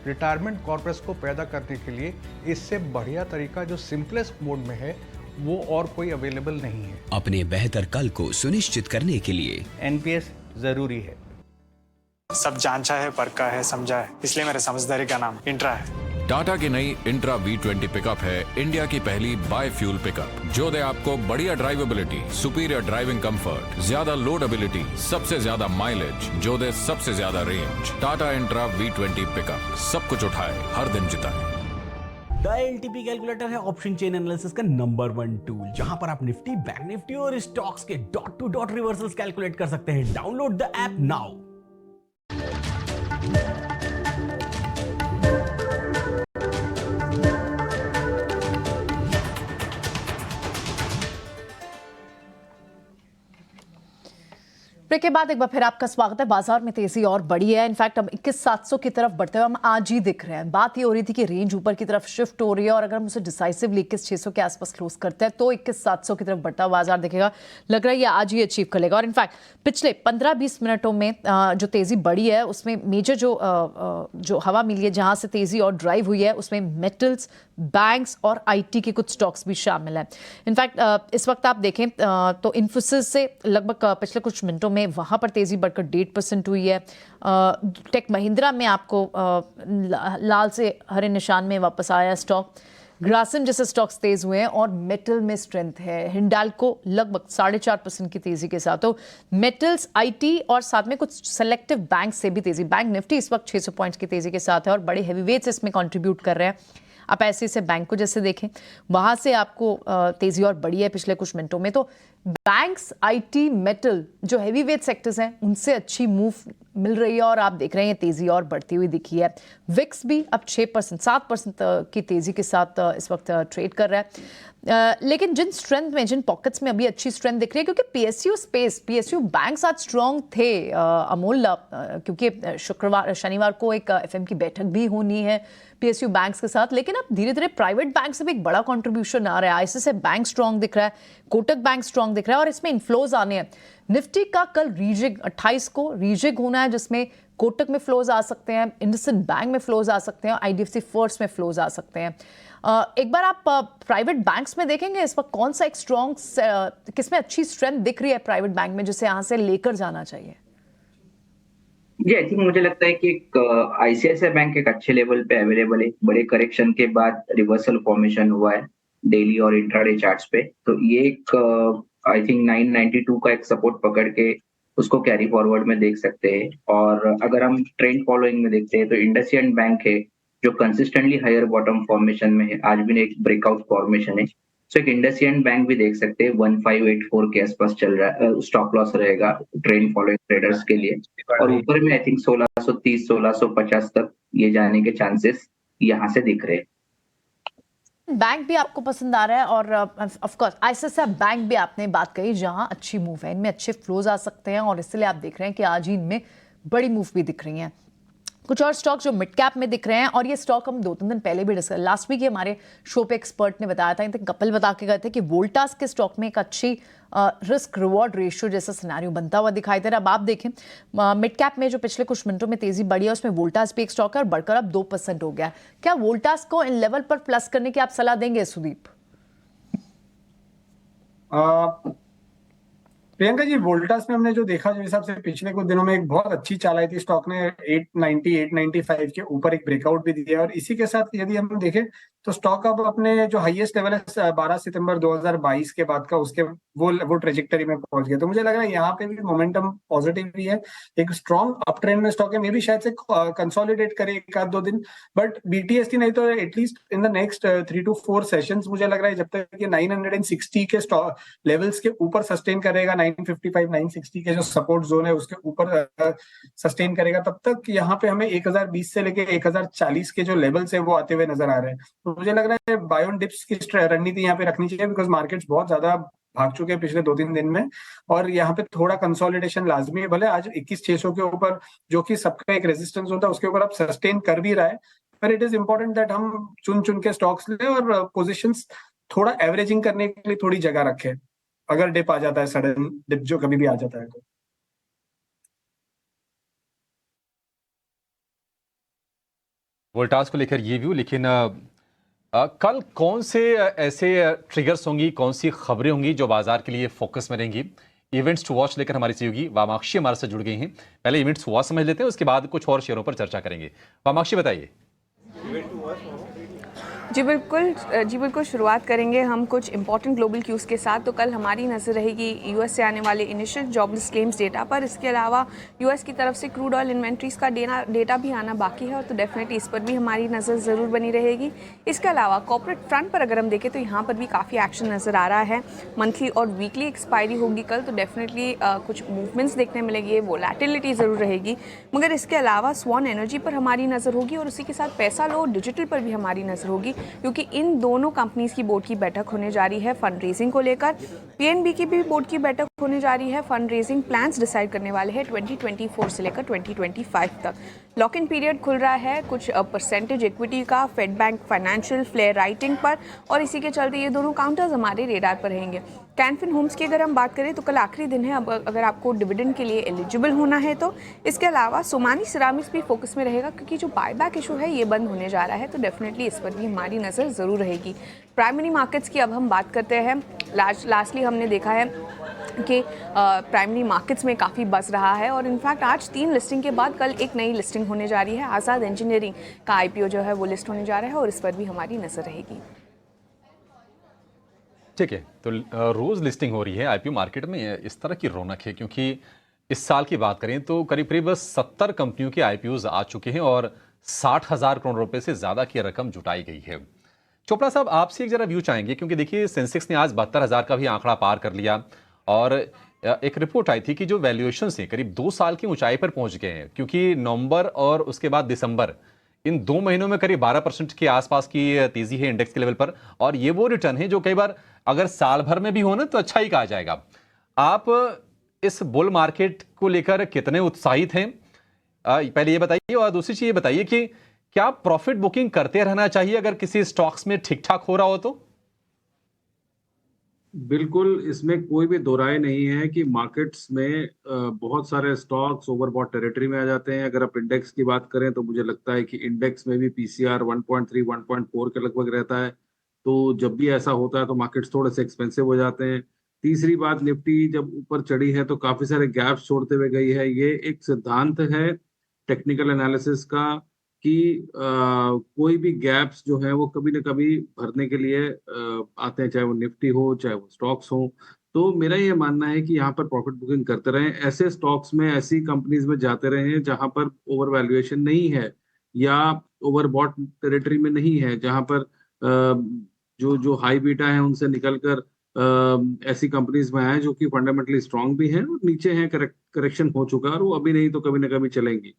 [SPEAKER 16] रिटायरमेंट कॉर्पस को पैदा करने के लिए इससे बढ़िया तरीका जो सिंपलेस्ट मोड में है वो और कोई अवेलेबल नहीं है।
[SPEAKER 17] अपने बेहतर कल को सुनिश्चित करने के लिए
[SPEAKER 16] NPS जरूरी है।
[SPEAKER 18] सब जांचा है, परखा है, समझा है, इसलिए मेरे समझदारी का नाम इंट्रा है।
[SPEAKER 19] टाटा की नई इंट्रा V20 पिकअप है इंडिया की पहली बाय फ्यूल पिकअप, जो दे आपको बढ़िया ड्राइवेबिलिटी, सुपीरियर ड्राइविंग कंफर्ट, ज्यादा लोडेबिलिटी, सबसे ज्यादा माइलेज, जो दे सबसे ज्यादा range. Tata intra V20 pickup, सब कुछ उठाए, हर दिन जिताए।
[SPEAKER 20] द LTP कैलकुलेटर है ऑप्शन चेन एनालिसिस का नंबर 1 टूल, जहां पर आप निफ्टी, बैंक निफ्टी और स्टॉक्स के dot to dot reversals calculate कर सकते हैं। Download the app now.
[SPEAKER 3] Break के बाद एक बार फिर आपका स्वागत है। बाजार में तेजी और बढ़ी है। इनफैक्ट हम 21,700 की तरफ बढ़ते हुए हम आज ही दिख रहे हैं। बात ये हो रही थी कि रेंज ऊपर की तरफ शिफ्ट हो रही है और अगर हम उसे डिसाइसिवली 21,600 के आसपास क्लोज करते हैं तो 21,700 की तरफ बढ़ता हुआ बाजार दिखेगा। लग रहा है ये आज ही अचीव कर लेगा। और इनफैक्ट पिछले 15-20 मिनटों में जो तेजी बढ़ी है उसमें मेजर जो हवा मिली है, जहां से तेजी और ड्राइव हुई है, उसमें मेटल्स, बैंक्स और IT के कुछ स्टॉक्स भी शामिल हैं। इनफैक्ट इस वक्त आप देखें तो इन्फोसिस से लगभग पिछले कुछ मिनटों में वहां पर तेजी बढ़कर 1.5% हुई है। टेक महिंद्रा में आपको लाल से हरे निशान में वापस आया स्टॉक। ग्रासिम जैसे स्टॉक्स तेज हुए हैं और मेटल में स्ट्रेंथ है। हिंडाल्को लगभग 4.5% की तेजी के साथ। तो मेटल्स, IT और साथ में कुछ सेलेक्टिव बैंक से भी तेजी। बैंक निफ्टी इस वक्त 600 पॉइंट्स की तेजी के साथ है और बड़े हैवीवेट्स इसमें कंट्रीब्यूट कर रहे हैं। आप ऐसे से बैंक को जैसे देखें, वहां से आपको तेजी और बढ़ी है पिछले कुछ मिनटों में। तो बैंक्स, IT, मेटल जो हैवीवेट सेक्टर्स हैं उनसे अच्छी मूव मिल रही है और आप देख रहे हैं ये तेजी और बढ़ती हुई दिखी है। विक्स भी अब 7% की तेजी के साथ इस वक्त ट्रेड कर रहा है। लेकिन जिन स्ट्रेंथ में, जिन पॉकेट्स में अभी अच्छी स्ट्रेंथ दिख रही है, क्योंकि PSU बैंक्स आज स्ट्रॉन्ग थे अमोल, क्योंकि शनिवार को एक FM की बैठक भी होनी है PSU बैंक्स के साथ। लेकिन अब धीरे धीरे प्राइवेट बैंक से भी एक बड़ा कंट्रीब्यूशन आ रहा है। ICICI बैंक स्ट्रॉन्ग दिख रहा है, कोटक बैंक स्ट्रॉन्ग दिख रहा है और इसमें इन्फ्लोज आने हैं। निफ्टी का कल रीजिग 28 को रीजिग होना है, जिसमें कोटक में फ्लोज आ सकते हैं, इंडसइंड बैंक में फ्लोज आ सकते हैं, IDFC फर्स्ट में फ्लोज आ सकते हैं। एक बार आप प्राइवेट बैंक्स में देखेंगे इस वक्त कौन सा एक स्ट्रॉन्ग, किसमें अच्छी स्ट्रेंथ दिख रही है प्राइवेट बैंक में, जिसे यहाँ से लेकर जाना चाहिए?
[SPEAKER 6] जी, आई थिंक मुझे लगता है कि एक ICICI बैंक एक अच्छे लेवल पे अवेलेबल है। बड़े करेक्शन के बाद रिवर्सल फॉर्मेशन हुआ है डेली और इंट्राडे चार्ट्स पे। तो ये एक आई थिंक 992 का एक सपोर्ट पकड़ के उसको कैरी फॉरवर्ड में देख सकते हैं। और अगर हम ट्रेंड फॉलोइंग में देखते हैं तो इंडसइंड बैंक है जो कंसिस्टेंटली हायर बॉटम फॉर्मेशन में है, आज भी एक ब्रेकआउट फॉर्मेशन है। सो एक इंडसइंड बैंक भी देख सकते हैं, 1584 के आसपास चल रहा है, स्टॉप लॉस रहेगा ट्रेंड फॉलोइंग ट्रेडर्स के लिए। और ऊपर में आई थिंक 1630 1650 तक ये जाने के चांसेस यहाँ से दिख रहे हैं।
[SPEAKER 3] बैंक भी आपको पसंद आ रहा है और ऑफ कोर्स ICICI बैंक भी आपने बात कही जहां अच्छी मूव है, इनमें अच्छे फ्लोज आ सकते हैं और इसलिए आप देख रहे हैं कि आज ही इनमें बड़ी मूव भी दिख रही हैं। कुछ और स्टॉक जो मिड कैप में दिख रहे हैं और ये स्टॉक हम 2-3 दिन पहले भी डिस्कस, लास्ट वीक हमारे शो पे एक्सपर्ट ने बताया था, कपिल बता के गए थे कि वोल्टास के स्टॉक में एक अच्छी रिस्क रिवॉर्ड रेशियो जैसा सिनेरियो बनता हुआ दिखाई दे रहा है। अब आप देखें मिड कैप में जो पिछले कुछ मिनटों में तेजी बढ़ी है उसमें वोल्टास भी एक स्टॉक है और बढ़कर अब 2% हो गया। क्या वोल्टास को इन लेवल पर प्लस करने की आप सलाह देंगे सुदीप?
[SPEAKER 5] प्रियंका जी, वोल्टास में हमने जो देखा, जो हिसाब से पिछले कुछ दिनों में एक बहुत अच्छी चाल आई थी, स्टॉक ने 890 895 के ऊपर एक ब्रेकआउट भी दिया और इसी के साथ यदि हम देखें तो स्टॉक अब अपने जो हाईएस्ट लेवल है 12 सितंबर 2022 के बाद का, उसके वो ट्रेजेक्टरी में पहुंच गया। तो मुझे लग रहा है यहाँ पे भी मोमेंटम पॉजिटिव भी है, एक स्ट्रॉन्ग अप ट्रेंड में स्टॉक है। मे बी शायद से कंसोलिडेट करे 1-2 दिन, बट BTST नहीं तो at least in the next 3 to 4 sessions मुझे लग रहा है जब तक ये 960 के लेवल्स के ऊपर सस्टेन करेगा, 955 960 के जो सपोर्ट जोन है उसके ऊपर सस्टेन करेगा, तब तक यहाँ पे हमें 1020 से लेके 1040 के जो लेवल्स है वो आते हुए नजर आ रहे हैं। तो मुझे लग रहा है बाय ऑन डिप्स की रणनीति यहाँ पे रखनी चाहिए, बिकॉज मार्केट्स बहुत ज्यादा भाग चुके हैं पिछले 2-3 दिन में और यहाँ पे थोड़ा कंसोलिडेशन लाजमी है। भले आज 21,600 के ऊपर जो कि सबका एक रेजिस्टेंस होता है उसके ऊपर अब सस्टेन कर भी रहा है, पर इट इज इंपॉर्टेंट दैट हम चुन के स्टॉक्स लें और पोजीशंस थोड़ा एवरेजिंग करने के लिए थोड़ी जगह रखें अगर डिप आ जाता है, सडन डिप जो कभी भी आ जाता है। तो
[SPEAKER 1] वोल्टास को लेकर ये व्यू, लेकिन कल कौन से ऐसे ट्रिगर्स होंगी, कौन सी खबरें होंगी जो बाजार के लिए फोकस में रहेंगी? इवेंट्स टू वॉच लेकर हमारी सहयोगी वामाक्षी हमारे साथ जुड़ गई हैं। पहले इवेंट्स टू वॉच समझ लेते हैं, उसके बाद कुछ और शेयरों पर चर्चा करेंगे। वामाक्षी बताइए।
[SPEAKER 21] जी बिल्कुल शुरुआत करेंगे हम कुछ इंपॉर्टेंट ग्लोबल क्यूज़ के साथ। तो कल हमारी नज़र रहेगी यूएस से आने वाले इनिशियल जॉबलेस क्लेम्स डेटा पर। इसके अलावा यूएस की तरफ से क्रूड ऑयल इन्वेंट्रीज का डेटा भी आना बाकी है और तो डेफिनेटली इस पर भी हमारी नज़र ज़रूर बनी रहेगी। इसके अलावा कॉर्पोरेट फ्रंट पर अगर हम देखें तो यहाँ पर भी काफ़ी एक्शन नज़र आ रहा है। मंथली और वीकली एक्सपायरी होगी कल, तो डेफिनेटली कुछ मूवमेंट्स देखने मिलेंगी, वोलेटिलिटी ज़रूर रहेगी। मगर इसके अलावा स्वान एनर्जी पर हमारी नज़र होगी और उसी के साथ पैसा लो डिजिटल पर भी हमारी नज़र होगी, क्योंकि इन दोनों कंपनीज की बोर्ड की बैठक होने जा रही है फंड रेजिंग को लेकर। पीएनबी की भी बोर्ड की बैठक होने जा रही है। फंड रेजिंग प्लान्स डिसाइड करने वाले हैं 2024 से लेकर 2025 तक। लॉक इन पीरियड खुल रहा है कुछ परसेंटेज इक्विटी का फेड बैंक फाइनेंशियल फ्लेयर राइटिंग पर, और इसी के चलते ये दोनों काउंटर्स हमारे रेडार पर रहेंगे। कैन फिन होम्स की अगर हम बात करें तो कल आखिरी दिन है, अब अगर आपको डिविडेंड के लिए एलिजिबल होना है तो। इसके अलावा सोमानी सिरामिक्स भी फोकस में रहेगा, क्योंकि जो बायबैक इशू है ये बंद होने जा रहा है, तो डेफिनेटली इस पर भी हमारी नज़र ज़रूर रहेगी। प्राइमरी मार्केट्स की अब हम बात करते हैं। लास्टली हमने देखा है कि प्राइमरी मार्केट्स में काफ़ी बज़ रहा है, और इनफैक्ट आज 3 लिस्टिंग के बाद कल एक नई लिस्टिंग होने जा रही है। आज़ाद इंजीनियरिंग का IPO जो है वो लिस्ट होने जा रहा है, और इस पर भी हमारी नज़र रहेगी।
[SPEAKER 1] ठीक है, तो रोज लिस्टिंग हो रही है IPO मार्केट में, इस तरह की रौनक है क्योंकि इस साल की बात करें तो करीब करीब 70 कंपनियों के IPOs आ चुके हैं और 60,000 करोड़ रुपए से ज्यादा की रकम जुटाई गई है। चोपड़ा साहब, आपसे एक जरा व्यू चाहेंगे, क्योंकि देखिए सेंसेक्स ने आज 72,000 का भी आंकड़ा पार कर लिया, और एक रिपोर्ट आई थी कि जो वैल्यूएशन से करीब 2 साल की ऊंचाई पर पहुंच गए हैं, क्योंकि नवंबर और उसके बाद दिसंबर, इन 2 महीनों में करीब 12% के आसपास की तेजी है इंडेक्स के लेवल पर, और ये वो रिटर्न है जो कई बार अगर साल भर में भी हो ना तो अच्छा ही कहा जाएगा। आप इस बुल मार्केट को लेकर कितने उत्साहित हैं, पहले ये बताइए, और दूसरी चीज ये बताइए कि क्या प्रॉफिट बुकिंग करते रहना चाहिए अगर किसी स्टॉक्स में ठीक ठाक हो रहा हो तो?
[SPEAKER 8] बिल्कुल, इसमें कोई भी दो राय नहीं है कि मार्केट्स में बहुत सारे स्टॉक्स ओवरबॉट टेरिटरी में आ जाते हैं। अगर आप इंडेक्स की बात करें तो मुझे लगता है कि इंडेक्स में भी PCR 1.3 1.4 के लगभग रहता है, तो जब भी ऐसा होता है तो मार्केट्स थोड़े से एक्सपेंसिव हो जाते हैं। तीसरी बात, निफ्टी जब ऊपर चढ़ी है तो काफी सारे गैप्स छोड़ते हुए गई है। ये एक सिद्धांत है टेक्निकल एनालिसिस का कि कोई भी गैप्स जो है वो कभी ना कभी भरने के लिए आते हैं, चाहे वो निफ्टी हो चाहे वो स्टॉक्स हो। तो मेरा ये मानना है कि यहाँ पर प्रॉफिट बुकिंग करते रहें, ऐसे स्टॉक्स में, ऐसी कंपनीज में जाते रहें जहां पर ओवर वैल्यूएशन नहीं है या ओवरबॉट टेरिटरी में नहीं है, जहां पर जो हाई बीटा है उनसे निकलकर ऐसी कंपनीज में आए जो कि फंडामेंटली स्ट्रांग भी हैं और नीचे हैं, करेक्शन हो चुका है और वो अभी नहीं तो कभी ना कभी चलेंगी।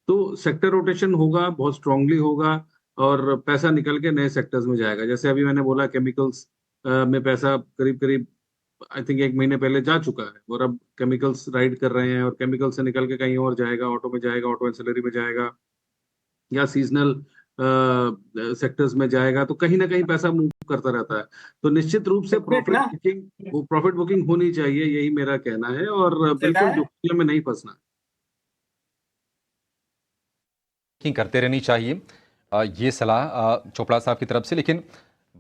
[SPEAKER 8] तो सेक्टर रोटेशन होगा, बहुत स्ट्रांगली होगा, और पैसा निकल के नए सेक्टर्स में जाएगा। जैसे अभी मैंने बोला केमिकल्स में पैसा करीब करीब आई थिंक 1 महीने पहले जा चुका है, और अब केमिकल्स राइड कर रहे हैं, और केमिकल से निकल के कहीं और जाएगा, ऑटो में जाएगा, ऑटो एंसिलरी में जाएगा, या सीजनल सेक्टर्स में जाएगा। तो कहीं ना कहीं पैसा मूव करता रहता है। तो निश्चित रूप से प्रॉफिट बुकिंग होनी चाहिए, यही मेरा कहना है, और बिल्कुल जोखिम में नहीं फंसना है,
[SPEAKER 1] करते रहनी चाहिए, ये सलाह चोपड़ा साहब की तरफ से। लेकिन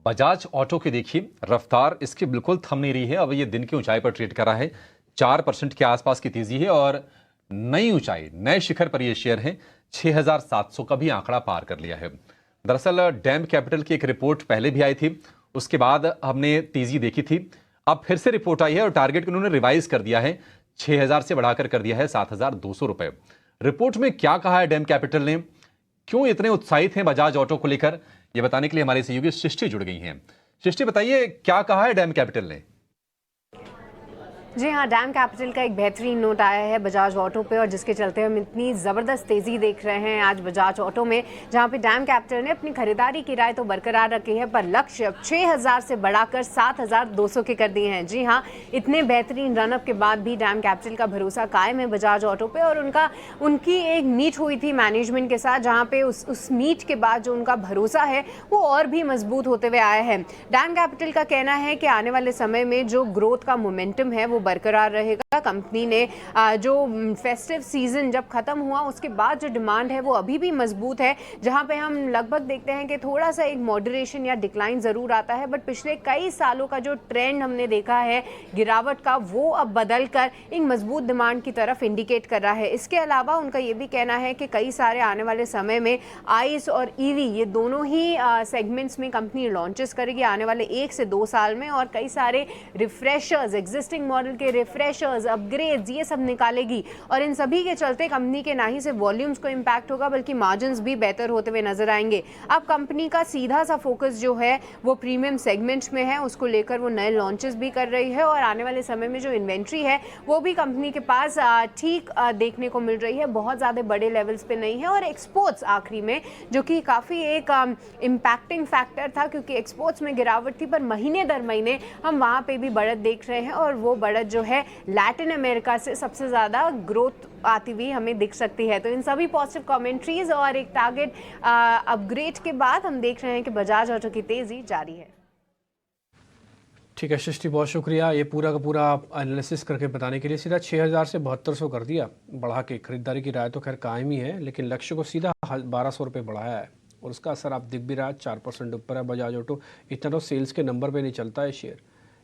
[SPEAKER 1] बजाज ऑटो की देखिए रफ्तार इसकी बिल्कुल थम नहीं रही है, अब ये दिन की ऊंचाई पर ट्रेड कर रहा है, 4% के आसपास की तेजी है, और नई ऊंचाई, नए शिखर पर ये शेयर है, 6,700 का भी आंकड़ा पार कर लिया है। दरअसल डैम कैपिटल की एक रिपोर्ट पहले भी आई थी, उसके बाद हमने तेजी देखी थी, अब फिर से रिपोर्ट आई है और टारगेट को उन्होंने रिवाइज कर दिया है, 6,000 से बढ़ाकर कर दिया है 7,200 रुपए। रिपोर्ट में क्या कहा है डैम कैपिटल ने, क्यों इतने उत्साहित हैं बजाज ऑटो को लेकर, यह बताने के लिए हमारे सहयोगी सृष्टि जुड़ गई हैं। सृष्टि, बताइए क्या कहा है डैम कैपिटल ने?
[SPEAKER 7] जी हाँ, डैम कैपिटल का एक बेहतरीन नोट आया है बजाज ऑटो पे, और जिसके चलते हम इतनी ज़बरदस्त तेज़ी देख रहे हैं आज बजाज ऑटो में, जहाँ पे डैम कैपिटल ने अपनी खरीदारी की राय तो बरकरार रखी है, पर लक्ष्य अब 6,000 से बढ़ाकर 7,200 के कर दिए हैं। जी हाँ, इतने बेहतरीन रनअप के बाद भी डैम कैपिटल का भरोसा कायम है बजाज ऑटो पे, और उनकी एक मीट हुई थी मैनेजमेंट के साथ, जहाँ पे उस मीट के बाद जो उनका भरोसा है वो और भी मजबूत होते हुए आया है। डैम कैपिटल का कहना है कि आने वाले समय में जो ग्रोथ का मोमेंटम है वो बरकरार रहेगा। कंपनी ने जो फेस्टिव सीजन जब खत्म हुआ उसके बाद जो डिमांड है वो अभी भी मजबूत है, जहां पे हम लगभग देखते हैं कि थोड़ा सा एक मॉडरेशन या डिक्लाइन जरूर आता है, बट पिछले कई सालों का जो ट्रेंड हमने देखा है गिरावट का, वो अब बदल कर एक मजबूत डिमांड की तरफ इंडिकेट कर रहा है। इसके अलावा उनका ये भी कहना है कि कई सारे आने वाले समय में आइस और ईवी ये दोनों ही सेगमेंट्स में कंपनी लॉन्चेस करेगी आने वाले 1 से 2 साल में, और कई सारे रिफ्रेशर्स, एग्जिस्टिंग मॉडल के रिफ्रेशर्स ऑर्डर्स, अपग्रेड्स, ये सब निकालेगी और इन सभी के चलते कंपनी के ना ही से वॉल्यूम्स को इम्पैक्ट होगा बल्कि मार्जिन्स भी बेहतर होते हुए नजर आएंगे। अब कंपनी का सीधा सा फोकस जो है वो प्रीमियम सेगमेंट में है, उसको लेकर वो नए लॉन्चेस भी कर रही है और आने वाले समय में जो इन्वेंट्री है वो भी कंपनी के पास ठीक देखने को मिल रही है, बहुत ज़्यादा बड़े लेवल्स पे नहीं है। और एक्सपोर्ट्स आखिरी में जो कि काफ़ी एक इम्पैक्टिंग फैक्टर था क्योंकि एक्सपोर्ट्स में गिरावट थी, पर महीने दर महीने हम वहाँ पे भी बढ़त देख रहे हैं और वो बढ़त जो है लैटिन अमेरिका से सबसे ज़्यादा ग्रोथ आती हुई हमें दिख सकती है। तो इन सभी पॉजिटिव कमेंट्रीज और एक टारगेट अपग्रेड के बाद हम देख रहे हैं कि बजाज ऑटो की तेज़ी जारी है।
[SPEAKER 2] ठीक है सृष्टि, बहुत शुक्रिया ये पूरा का पूरा एनालिसिस करके बताने के लिए। सीधा 6000 से 7200 कर दिया बढ़ा के। खरीदारी की राय तो खैर कायम ही है लेकिन लक्ष्य को सीधा 1200 रुपये बढ़ाया है और उसका असर आप दिख भी रहा है, 4% ऊपर है बजाज ऑटो। इतना तो सेल्स के नंबर पे नहीं चलता है शेयर,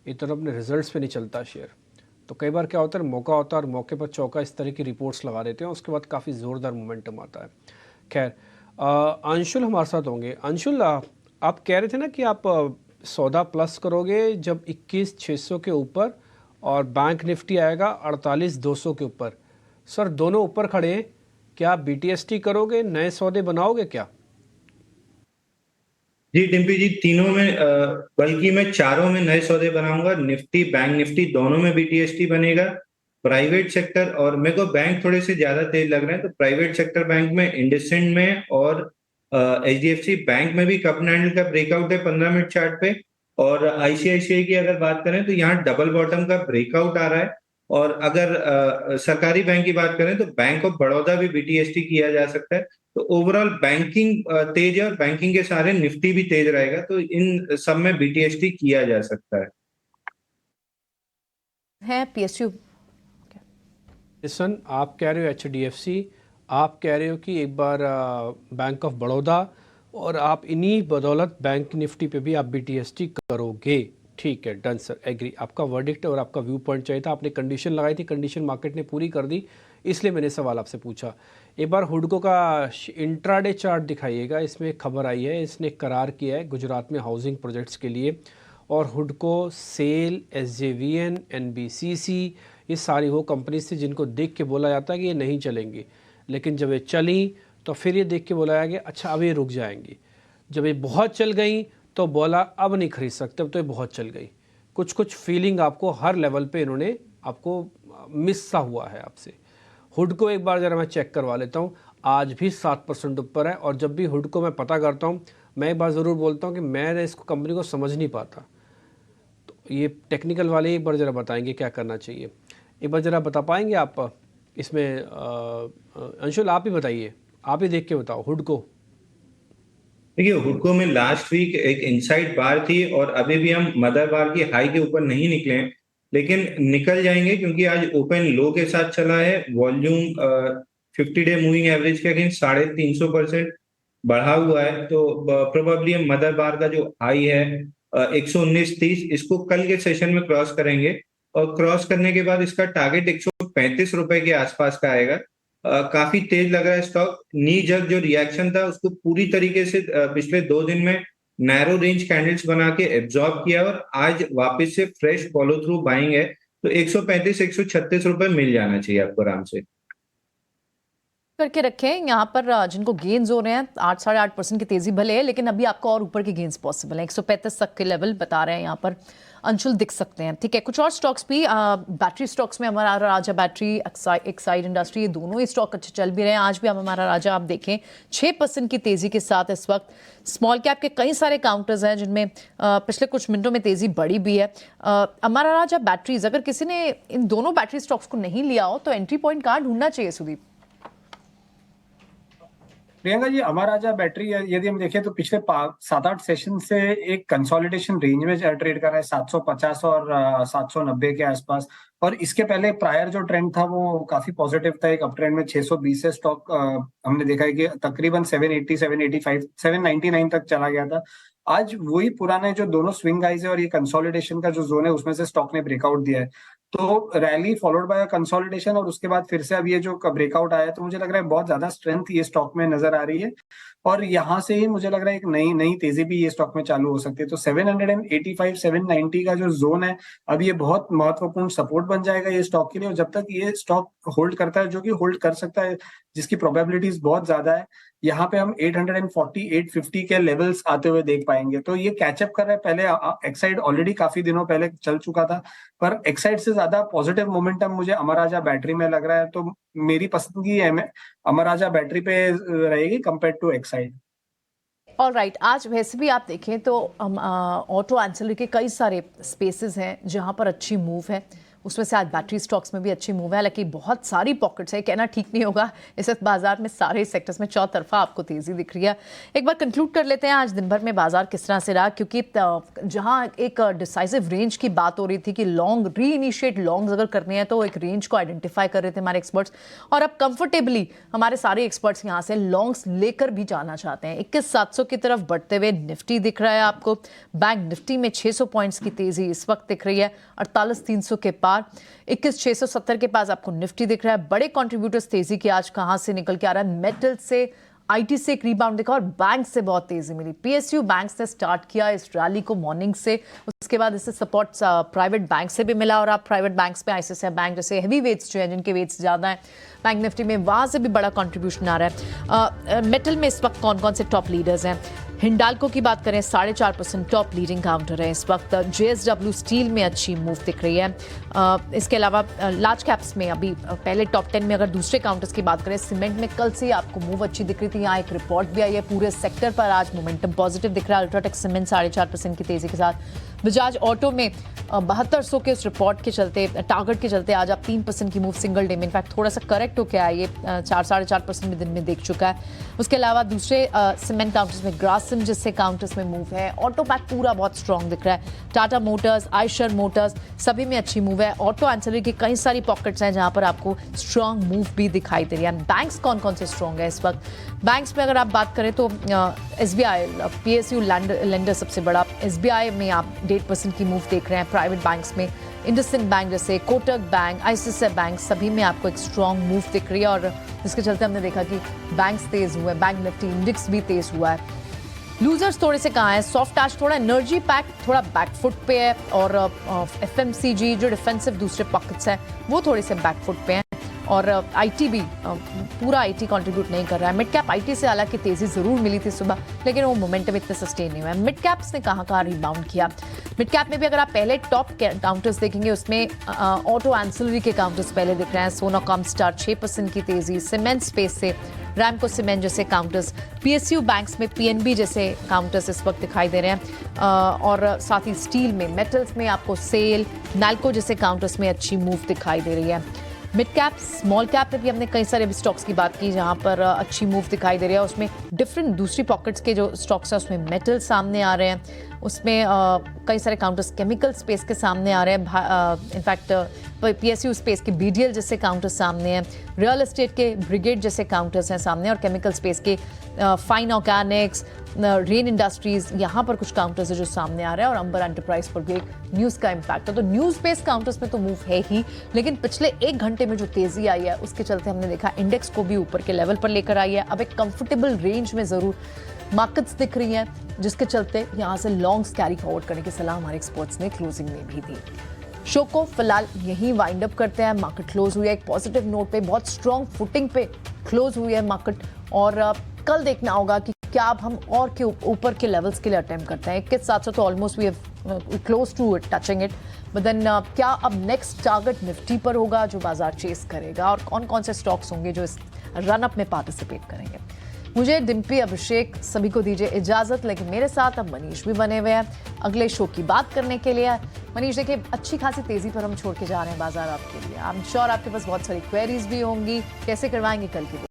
[SPEAKER 2] इतना तो अपने रिजल्ट्स पे नहीं चलता शेयर। तो कई बार क्या होता है, मौका होता है और मौके पर चौका इस तरह की रिपोर्ट्स लगा देते हैं, उसके बाद काफ़ी ज़ोरदार मोमेंटम आता है। खैर अंशुल हमारे साथ होंगे। अंशुल, आप कह रहे थे ना कि आप सौदा प्लस करोगे जब 21,600 के ऊपर और बैंक निफ्टी आएगा 48,200 के ऊपर। सर दोनों ऊपर खड़े हैं, क्या आप BTST करोगे, नए सौदे बनाओगे क्या?
[SPEAKER 4] जी डिम्पी जी, तीनों में बल्कि मैं चारों में नए सौदे बनाऊंगा। निफ्टी, बैंक निफ्टी दोनों में BTST बनेगा। प्राइवेट सेक्टर और मेरे को बैंक थोड़े से ज्यादा तेज लग रहे हैं तो प्राइवेट सेक्टर बैंक में इंडसइंड में और HDFC बैंक में भी कप एंड हैंडल का ब्रेकआउट है 15 मिनट चार्ट पे। और ICICI की अगर बात करें तो यहाँ डबल बॉटम का ब्रेकआउट आ रहा है। और अगर सरकारी बैंक की बात करें तो बैंक ऑफ बड़ौदा भी BTST किया जा सकता है। तो ओवरऑल बैंकिंग तेज है और बैंकिंग के सारे निफ्टी भी तेज रहेगा, तो इन सब में BTST किया जा सकता
[SPEAKER 3] है। PSU
[SPEAKER 2] सन आप कह रहे हो HDFC, आप कह रहे हो कि एक बार बैंक ऑफ बड़ौदा, और आप इन्हीं बदौलत बैंक निफ्टी पे भी आप BTST करोगे। ठीक है, डन सर, एग्री। आपका वर्डिक्ट और आपका व्यू पॉइंट चाहिए था, आपने कंडीशन लगाई थी, कंडीशन मार्केट ने पूरी कर दी, इसलिए मैंने सवाल आपसे पूछा। एक बार हुडको का इंट्राडे चार्ट दिखाइएगा, इसमें खबर आई है इसने करार किया है गुजरात में हाउसिंग प्रोजेक्ट्स के लिए, और हुडको, सेल, SJVN, NBCC, ये सारी वो कंपनीज थी जिनको देख के बोला जाता है कि ये नहीं चलेंगी, लेकिन जब ये चली तो फिर ये देख के बोला गया अच्छा अब ये रुक जाएंगी। जब ये बहुत चल गई तो बोला अब नहीं खरीद सकते, अब तो ये बहुत चल गई। कुछ कुछ फीलिंग आपको हर लेवल पे इन्होंने आपको मिस सा हुआ है आपसे। हुडको एक बार ज़रा मैं चेक करवा लेता हूँ, आज भी 7% ऊपर है। और जब भी हुडको मैं पता करता हूँ, मैं एक बार ज़रूर बोलता हूँ कि मैं इसको कंपनी को समझ नहीं पाता, तो ये टेक्निकल वाले एक बार ज़रा बताएंगे क्या करना चाहिए। एक बार ज़रा बता पाएंगे आप इसमें? अंशुल आप ही बताइए, आप ही देख के बताओ। हुडको,
[SPEAKER 4] देखिए हुडको में लास्ट वीक एक इनसाइड बार थी और अभी भी हम मदर बार की हाई के ऊपर नहीं निकले हैं, लेकिन निकल जाएंगे क्योंकि आज ओपन लो के साथ चला है। वॉल्यूम 50 डे मूविंग एवरेज के अगेंस्ट 350% बढ़ा हुआ है। तो प्रोबेबली हम मदर बार का जो हाई है 119.30, इसको कल के सेशन में क्रॉस करेंगे और क्रॉस करने के बाद इसका टारगेट 135 रुपए के आसपास का आएगा। काफी तेज लग रहा है स्टॉक। नी जग जो रिएक्शन था उसको पूरी तरीके से पिछले 2 दिन में नैरो रेंज कैंडल्स बना के एब्जॉर्ब किया और आज वापस से फ्रेश फॉलो थ्रू बाइंग है। तो 135-136 रुपए मिल जाना चाहिए आपको आराम से
[SPEAKER 3] करके रखें। यहाँ पर जिनको गेन्स हो रहे हैं 8-8.5% की तेजी भले है, लेकिन अभी आपको और ऊपर के गेन्स पॉसिबल है। 135 तक के लेवल बता रहे हैं यहाँ पर अंशुल दिख सकते हैं। ठीक है, कुछ और स्टॉक्स भी बैटरी स्टॉक्स में हमारा राजा बैटरी, एक्साइड इंडस्ट्री, ये दोनों ही स्टॉक अच्छे चल भी रहे हैं। आज भी हमारा राजा आप देखें 6% की तेजी के साथ इस वक्त स्मॉल कैप के कई सारे काउंटर्स हैं जिनमें पिछले कुछ मिनटों में तेजी बढ़ी भी है। हमारा राजा बैटरीज, अगर किसी ने इन दोनों बैटरी स्टॉक्स को नहीं लिया हो तो एंट्री पॉइंट कहाँ ढूंढना चाहिए सुदीप?
[SPEAKER 5] प्रियंका जी, हमारा राजा बैटरी यदि हम देखें तो पिछले 7-8 सेशन से एक कंसोलिडेशन रेंज में ट्रेड कर रहा है 750 और 790 के आसपास। और इसके पहले प्रायर जो ट्रेंड था वो काफी पॉजिटिव था। एक अप ट्रेंड में 620 से स्टॉक हमने देखा है कि तकरीबन 780, 785, 799 तक चला गया था। आज वही पुराने जो दोनों स्विंग हाइज है और ये कंसोलिडेशन का जो जोन है उसमें से स्टॉक ने ब्रेकआउट दिया है। तो रैली फॉलोड बाय कंसोलिडेशन और उसके बाद फिर से अब ये जो ब्रेकआउट आया तो मुझे लग रहा है बहुत ज्यादा स्ट्रेंथ ये स्टॉक में नजर आ रही है और यहाँ से ही मुझे लग रहा है एक नई तेजी भी ये स्टॉक में चालू हो सकती है। तो 785 790 का जो जोन है अब ये बहुत महत्वपूर्ण सपोर्ट बन जाएगा ये स्टॉक के लिए, और जब तक ये स्टॉक होल्ड करता है, जो कि होल्ड कर सकता है, जिसकी प्रोबेबिलिटीज बहुत ज्यादा है, यहाँ पे हम 840 850 के लेवल्स आते हुए देख पाएंगे। तो ये कैचअप कर रहा है, पहले एक्साइड ऑलरेडी काफी दिनों पहले चल चुका था, पर एक्साइड से ज्यादा पॉजिटिव मोमेंटम मुझे अमर राजा बैटरी में लग रहा है। तो मेरी पसंद की अमर राजा बैटरी पे रहेगी compare to Exide.
[SPEAKER 3] All right, आज वैसे भी आप देखें तो ऑटो एंसिलरी के कई सारे स्पेसेस हैं जहां पर अच्छी मूव है, उसमें से आज बैटरी स्टॉक्स में भी अच्छी मूव है। हालांकि बहुत सारी पॉकेट्स है, कहना ठीक नहीं होगा, इस वक्त बाजार में सारे सेक्टर्स में चौतरफा आपको तेजी दिख रही है। एक बार कंक्लूड कर लेते हैं आज दिन भर में बाजार किस तरह से रहा, क्योंकि जहां एक डिसाइसिव रेंज की बात हो रही थी कि लॉन्ग रीइनिशिएट लॉन्ग्स अगर करने हैं तो एक रेंज को आइडेंटिफाई कर रहे थे हमारे एक्सपर्ट्स, और अब कंफर्टेबली हमारे सारे एक्सपर्ट्स यहाँ से लॉन्ग्स लेकर भी जाना चाहते हैं। 21,700 की तरफ बढ़ते हुए निफ्टी दिख रहा है आपको, बैंक निफ्टी में 600 पॉइंट्स की तेजी इस वक्त दिख रही है, 48,300 के पार, 21,670 के पास आपको निफ्टी दिख रहा है। बड़े कंट्रीब्यूटर्स तेजी की आज कहां से निकल के आ रहा है, मेटल से, आईटी से एक रिबाउंड दिखा और बैंक से बहुत तेजी मिली। पीएसयू बैंक से स्टार्ट किया इस रैली को मॉर्निंग से, उसके बाद इससे सपोर्ट प्राइवेट बैंक से भी मिला, और आप प्राइवेट बैंक्स पे आईसीआईसीआई बैंक जैसे हैवी वेट्स जो है, जिनके वेट्स ज्यादा है बैंक निफ्टी में, वहां से भी बड़ा कंट्रीब्यूशन आ रहा है। मेटल में इस वक्त कौन कौन से टॉप लीडर्स हैं, हिंडाल्को की बात करें 4.5% टॉप लीडिंग काउंटर है इस वक्त। जेएसडब्ल्यू स्टील में अच्छी मूव दिख रही है। इसके अलावा लार्ज कैप्स में अभी पहले टॉप 10 में अगर दूसरे काउंटर्स की बात करें, सीमेंट में कल से आपको मूव अच्छी दिख रही थी, यहाँ एक रिपोर्ट भी आई है, पूरे सेक्टर पर आज मोमेंटम पॉजिटिव दिख रहा है। अल्ट्राटेक सीमेंट 4.5% की तेजी के साथ। बजाज ऑटो में 7200 के उस रिपोर्ट के चलते, टारगेट के चलते आज आप 3% की मूव सिंगल डे में, इनफैक्ट थोड़ा सा करेक्ट होकर आया, ये 4-4.5% में दिन में देख चुका है। उसके अलावा दूसरे सीमेंट काउंटर्स में ग्रासिम जैसे काउंटर्स में मूव है। ऑटो पैक पूरा बहुत स्ट्रॉन्ग दिख रहा है। टाटा मोटर्स, आयशर मोटर्स सभी में अच्छी मूव है। ऑटो एंसिलरी की कई सारी पॉकेट्स हैं जहां पर आपको स्ट्रॉन्ग मूव भी दिखाई दे रही है। बैंक्स कौन कौन से स्ट्रॉन्ग है इस वक्त, बैंक्स में अगर आप बात करें तो एसबीआई, पीएसयू लेंडर सबसे बड़ा, एसबीआई में आप 1.5% की मूव देख रहे हैं। प्राइवेट बैंक्स में इंडसइंड बैंक जैसे, कोटक बैंक, आईसीआईसीआई बैंक सभी में आपको एक स्ट्रॉन्ग मूव दिख रही है, और जिसके चलते हमने देखा कि बैंक्स तेज हुए, बैंक निफ्टी इंडेक्स भी तेज हुआ है। लूजर्स थोड़े से कहाँ है, सॉफ्ट आज थोड़ा, एनर्जी पैक थोड़ा बैकफुट पे है, और एफएमसीजी जो डिफेंसिव दूसरे पॉकेट्स हैं वो थोड़े से बैकफुट पे हैं, और आईटी भी पूरा आईटी कंट्रीब्यूट नहीं कर रहा है। मिड कैप आईटी से हालांकि तेजी जरूर मिली थी सुबह, लेकिन वो मोमेंटम इतना सस्टेन नहीं हुआ है। मिड कैप्स ने कहाँ रिबाउंड किया, मिड कैप में भी अगर आप पहले टॉप काउंटर्स देखेंगे उसमें ऑटो एंसिलरी के काउंटर्स पहले दिख रहे हैं। सोनाकॉम स्टार 6% की तेजी, सीमेंट स्पेस से रैमको सीमेंट जैसे काउंटर्स, पीएसयू बैंक्स में पीएनबी जैसे काउंटर्स इस वक्त दिखाई दे रहे हैं, और साथ ही स्टील में, मेटल्स में आपको सेल, नैल्को जैसे काउंटर्स में अच्छी मूव दिखाई दे रही है। मिड कैप, स्मॉल कैप में भी हमने कई सारे स्टॉक्स की बात की जहां पर अच्छी मूव दिखाई दे रही है। उसमें डिफरेंट दूसरी पॉकेट्स के जो स्टॉक्स हैं उसमें मेटल सामने आ रहे हैं, उसमें कई सारे काउंटर्स केमिकल स्पेस के सामने आ रहे हैं। इनफैक्ट पीएसयू स्पेस के बीडीएल जैसे काउंटर्स सामने हैं, रियल एस्टेट के ब्रिगेड जैसे काउंटर्स हैं सामने, और केमिकल स्पेस के फाइन ऑर्गेनिक्स, रेन इंडस्ट्रीज, यहाँ पर कुछ काउंटर्स है जो सामने आ रहा है, और अंबर एंटरप्राइज पर भी एक न्यूज़ का इम्पैक्ट है। तो न्यूज़ बेस्ड काउंटर्स में तो मूव है ही, लेकिन पिछले 1 घंटे में जो तेजी आई है उसके चलते हमने देखा इंडेक्स को भी ऊपर के लेवल पर लेकर आई है। अब एक कंफर्टेबल रेंज में जरूर मार्केट्स दिख रही हैं, जिसके चलते यहाँ से लॉन्ग्स कैरी फॉरवर्ड करने की सलाह हमारे एक्सपर्ट्स ने क्लोजिंग में भी दी। शो को फिलहाल यहीं वाइंड अप करते हैं। मार्केट क्लोज हुई है एक पॉजिटिव नोट पे, बहुत स्ट्रॉन्ग फुटिंग पे क्लोज हुई है मार्केट, और कल देखना होगा कि क्या अब हम और के ऊपर के लेवल्स के लिए अटेम्प्ट करते हैं। 21,700 तो almost we have close to it, touching it, but then क्या अब नेक्स्ट टारगेट निफ्टी पर होगा जो बाजार चेस करेगा, और कौन कौन से स्टॉक्स होंगे जो इस रन अप में पार्टिसिपेट करेंगे। मुझे डिम्पी, अभिषेक सभी को दीजिए इजाजत, लेकिन मेरे साथ अब मनीष भी बने हुए हैं अगले शो की बात करने के लिए। मनीष देखिए, अच्छी खासी तेजी पर हम छोड़ के जा रहे हैं बाजार आपके लिए। आई एम श्योर आपके पास बहुत सारी क्वेरीज भी होंगी, कैसे करवाएंगे कल की